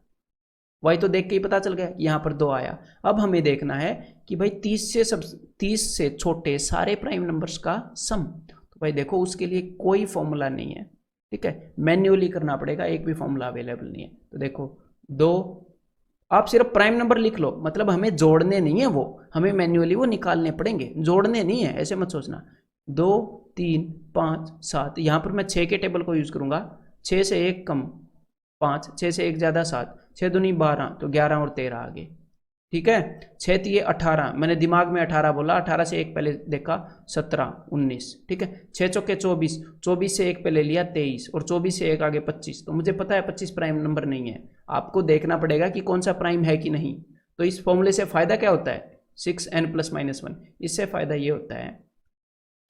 y तो देख के ही पता चल गया कि यहाँ पर 2 आया। अब हमें देखना है कि भाई 30 से छोटे सारे प्राइम नंबर्स का सम। तो भाई देखो उसके लिए कोई फॉर्मूला नहीं है, ठीक है, मैन्युअली करना पड़ेगा, एक भी फॉर्मूला अवेलेबल नहीं है। तो देखो 2, आप सिर्फ प्राइम नंबर लिख लो, मतलब हमें जोड़ने नहीं है वो, हमें मैन्युअली वो निकालने पड़ेंगे, जोड़ने नहीं है, ऐसे मत सोचना। 2 3 5 7, यहाँ पर मैं 6 के टेबल को यूज़ करूँगा, 6 से 1 कम 5, 6 से 1 ज़्यादा 7, 6 दूनी 12, तो 11 और 13 आ गए, ठीक है। 6 3 18, मैंने दिमाग में 18 बोला, 18 से 1 पहले देखा 17 19, ठीक है। 6 चौके 24, 24 से 1 पहले लिया 23, और 24 से 1 आगे 25, तो मुझे पता है 25 प्राइम नंबर नहीं है। आपको देखना पड़ेगा कि कौन सा प्राइम है कि नहीं। तो इस फॉर्मूले से फ़ायदा क्या होता है, 6n + -1, इससे फ़ायदा ये होता है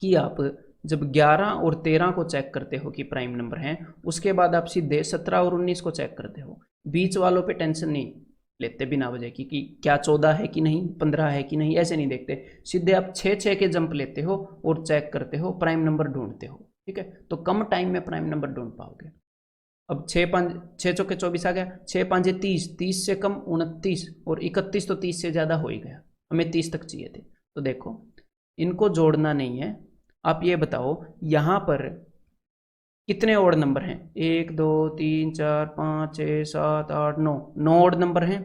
कि आप जब 11 और 13 को चेक करते हो कि प्राइम नंबर हैं, उसके बाद आप सीधे 17 और 19 को चेक करते हो। बीच वालों पे टेंशन नहीं लेते बिना वजह की कि क्या 14 है कि नहीं, 15 है कि नहीं, ऐसे नहीं देखते। सीधे आप 6 के जंप लेते हो और चेक करते हो, प्राइम नंबर ढूंढते हो, ठीक है। तो कम टाइम में प्राइम नंबर ढूंढ पाओगे। अब 6 चौके 24 आ गया, 6 5 30, 30 से कम 29, और 31 तो 30 से ज़्यादा हो ही गया, हमें 30 तक चाहिए थे। तो देखो इनको जोड़ना नहीं है। आप ये बताओ यहाँ पर कितने ओड नंबर हैं, 1 2 3 4 5 6 7 8 9, 9 ओड नंबर हैं।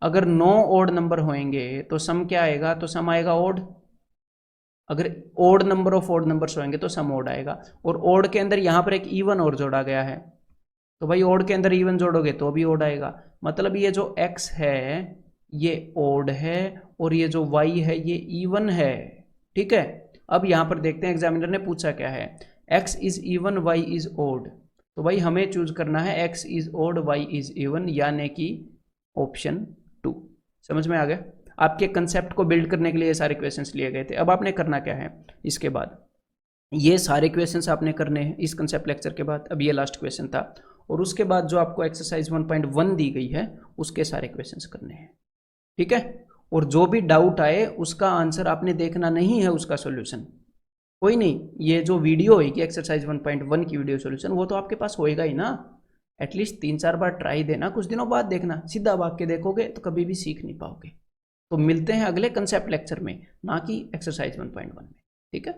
अगर 9 ओड नंबर होंगे तो सम क्या आएगा, तो सम आएगा ओड। अगर odd number of odd numbers होंगे तो सम ओड आएगा, और ओड के अंदर यहाँ पर एक इवन और जोड़ा गया है, तो भाई ओड के अंदर इवन जोड़ोगे तो भी ओड आएगा। मतलब ये जो x है ये ओड है, और ये जो y है ये इवन है, ठीक है। अब यहाँ पर देखते हैं एग्जामिनर ने पूछा क्या है, x is even y is odd. तो भाई हमें चूज करना है x is odd y is even, यानी कि ऑप्शन 2। समझ में आ गया? आपके कंसेप्ट को बिल्ड करने के लिए ये सारे क्वेश्चंस लिए गए थे। अब आपने करना क्या है, इसके बाद ये सारे क्वेश्चंस आपने करने हैं इस कंसेप्ट लेक्चर के बाद। अब ये लास्ट क्वेश्चन था, और उसके बाद जो आपको एक्सरसाइज 1.1 दी गई है उसके सारे क्वेश्चंस करने हैं, ठीक है। और जो भी डाउट आए उसका आंसर आपने देखना नहीं है, उसका सॉल्यूशन कोई नहीं, ये जो वीडियो होगी एक्सरसाइज 1.1 की वीडियो सॉल्यूशन, वो तो आपके पास होएगा ही ना। एटलीस्ट 3-4 बार ट्राई देना, कुछ दिनों बाद देखना, सीधा भाग के देखोगे तो कभी भी सीख नहीं पाओगे। तो मिलते हैं अगले कंसेप्ट लेक्चर में, ना कि एक्सरसाइज 1.1 में, ठीक है।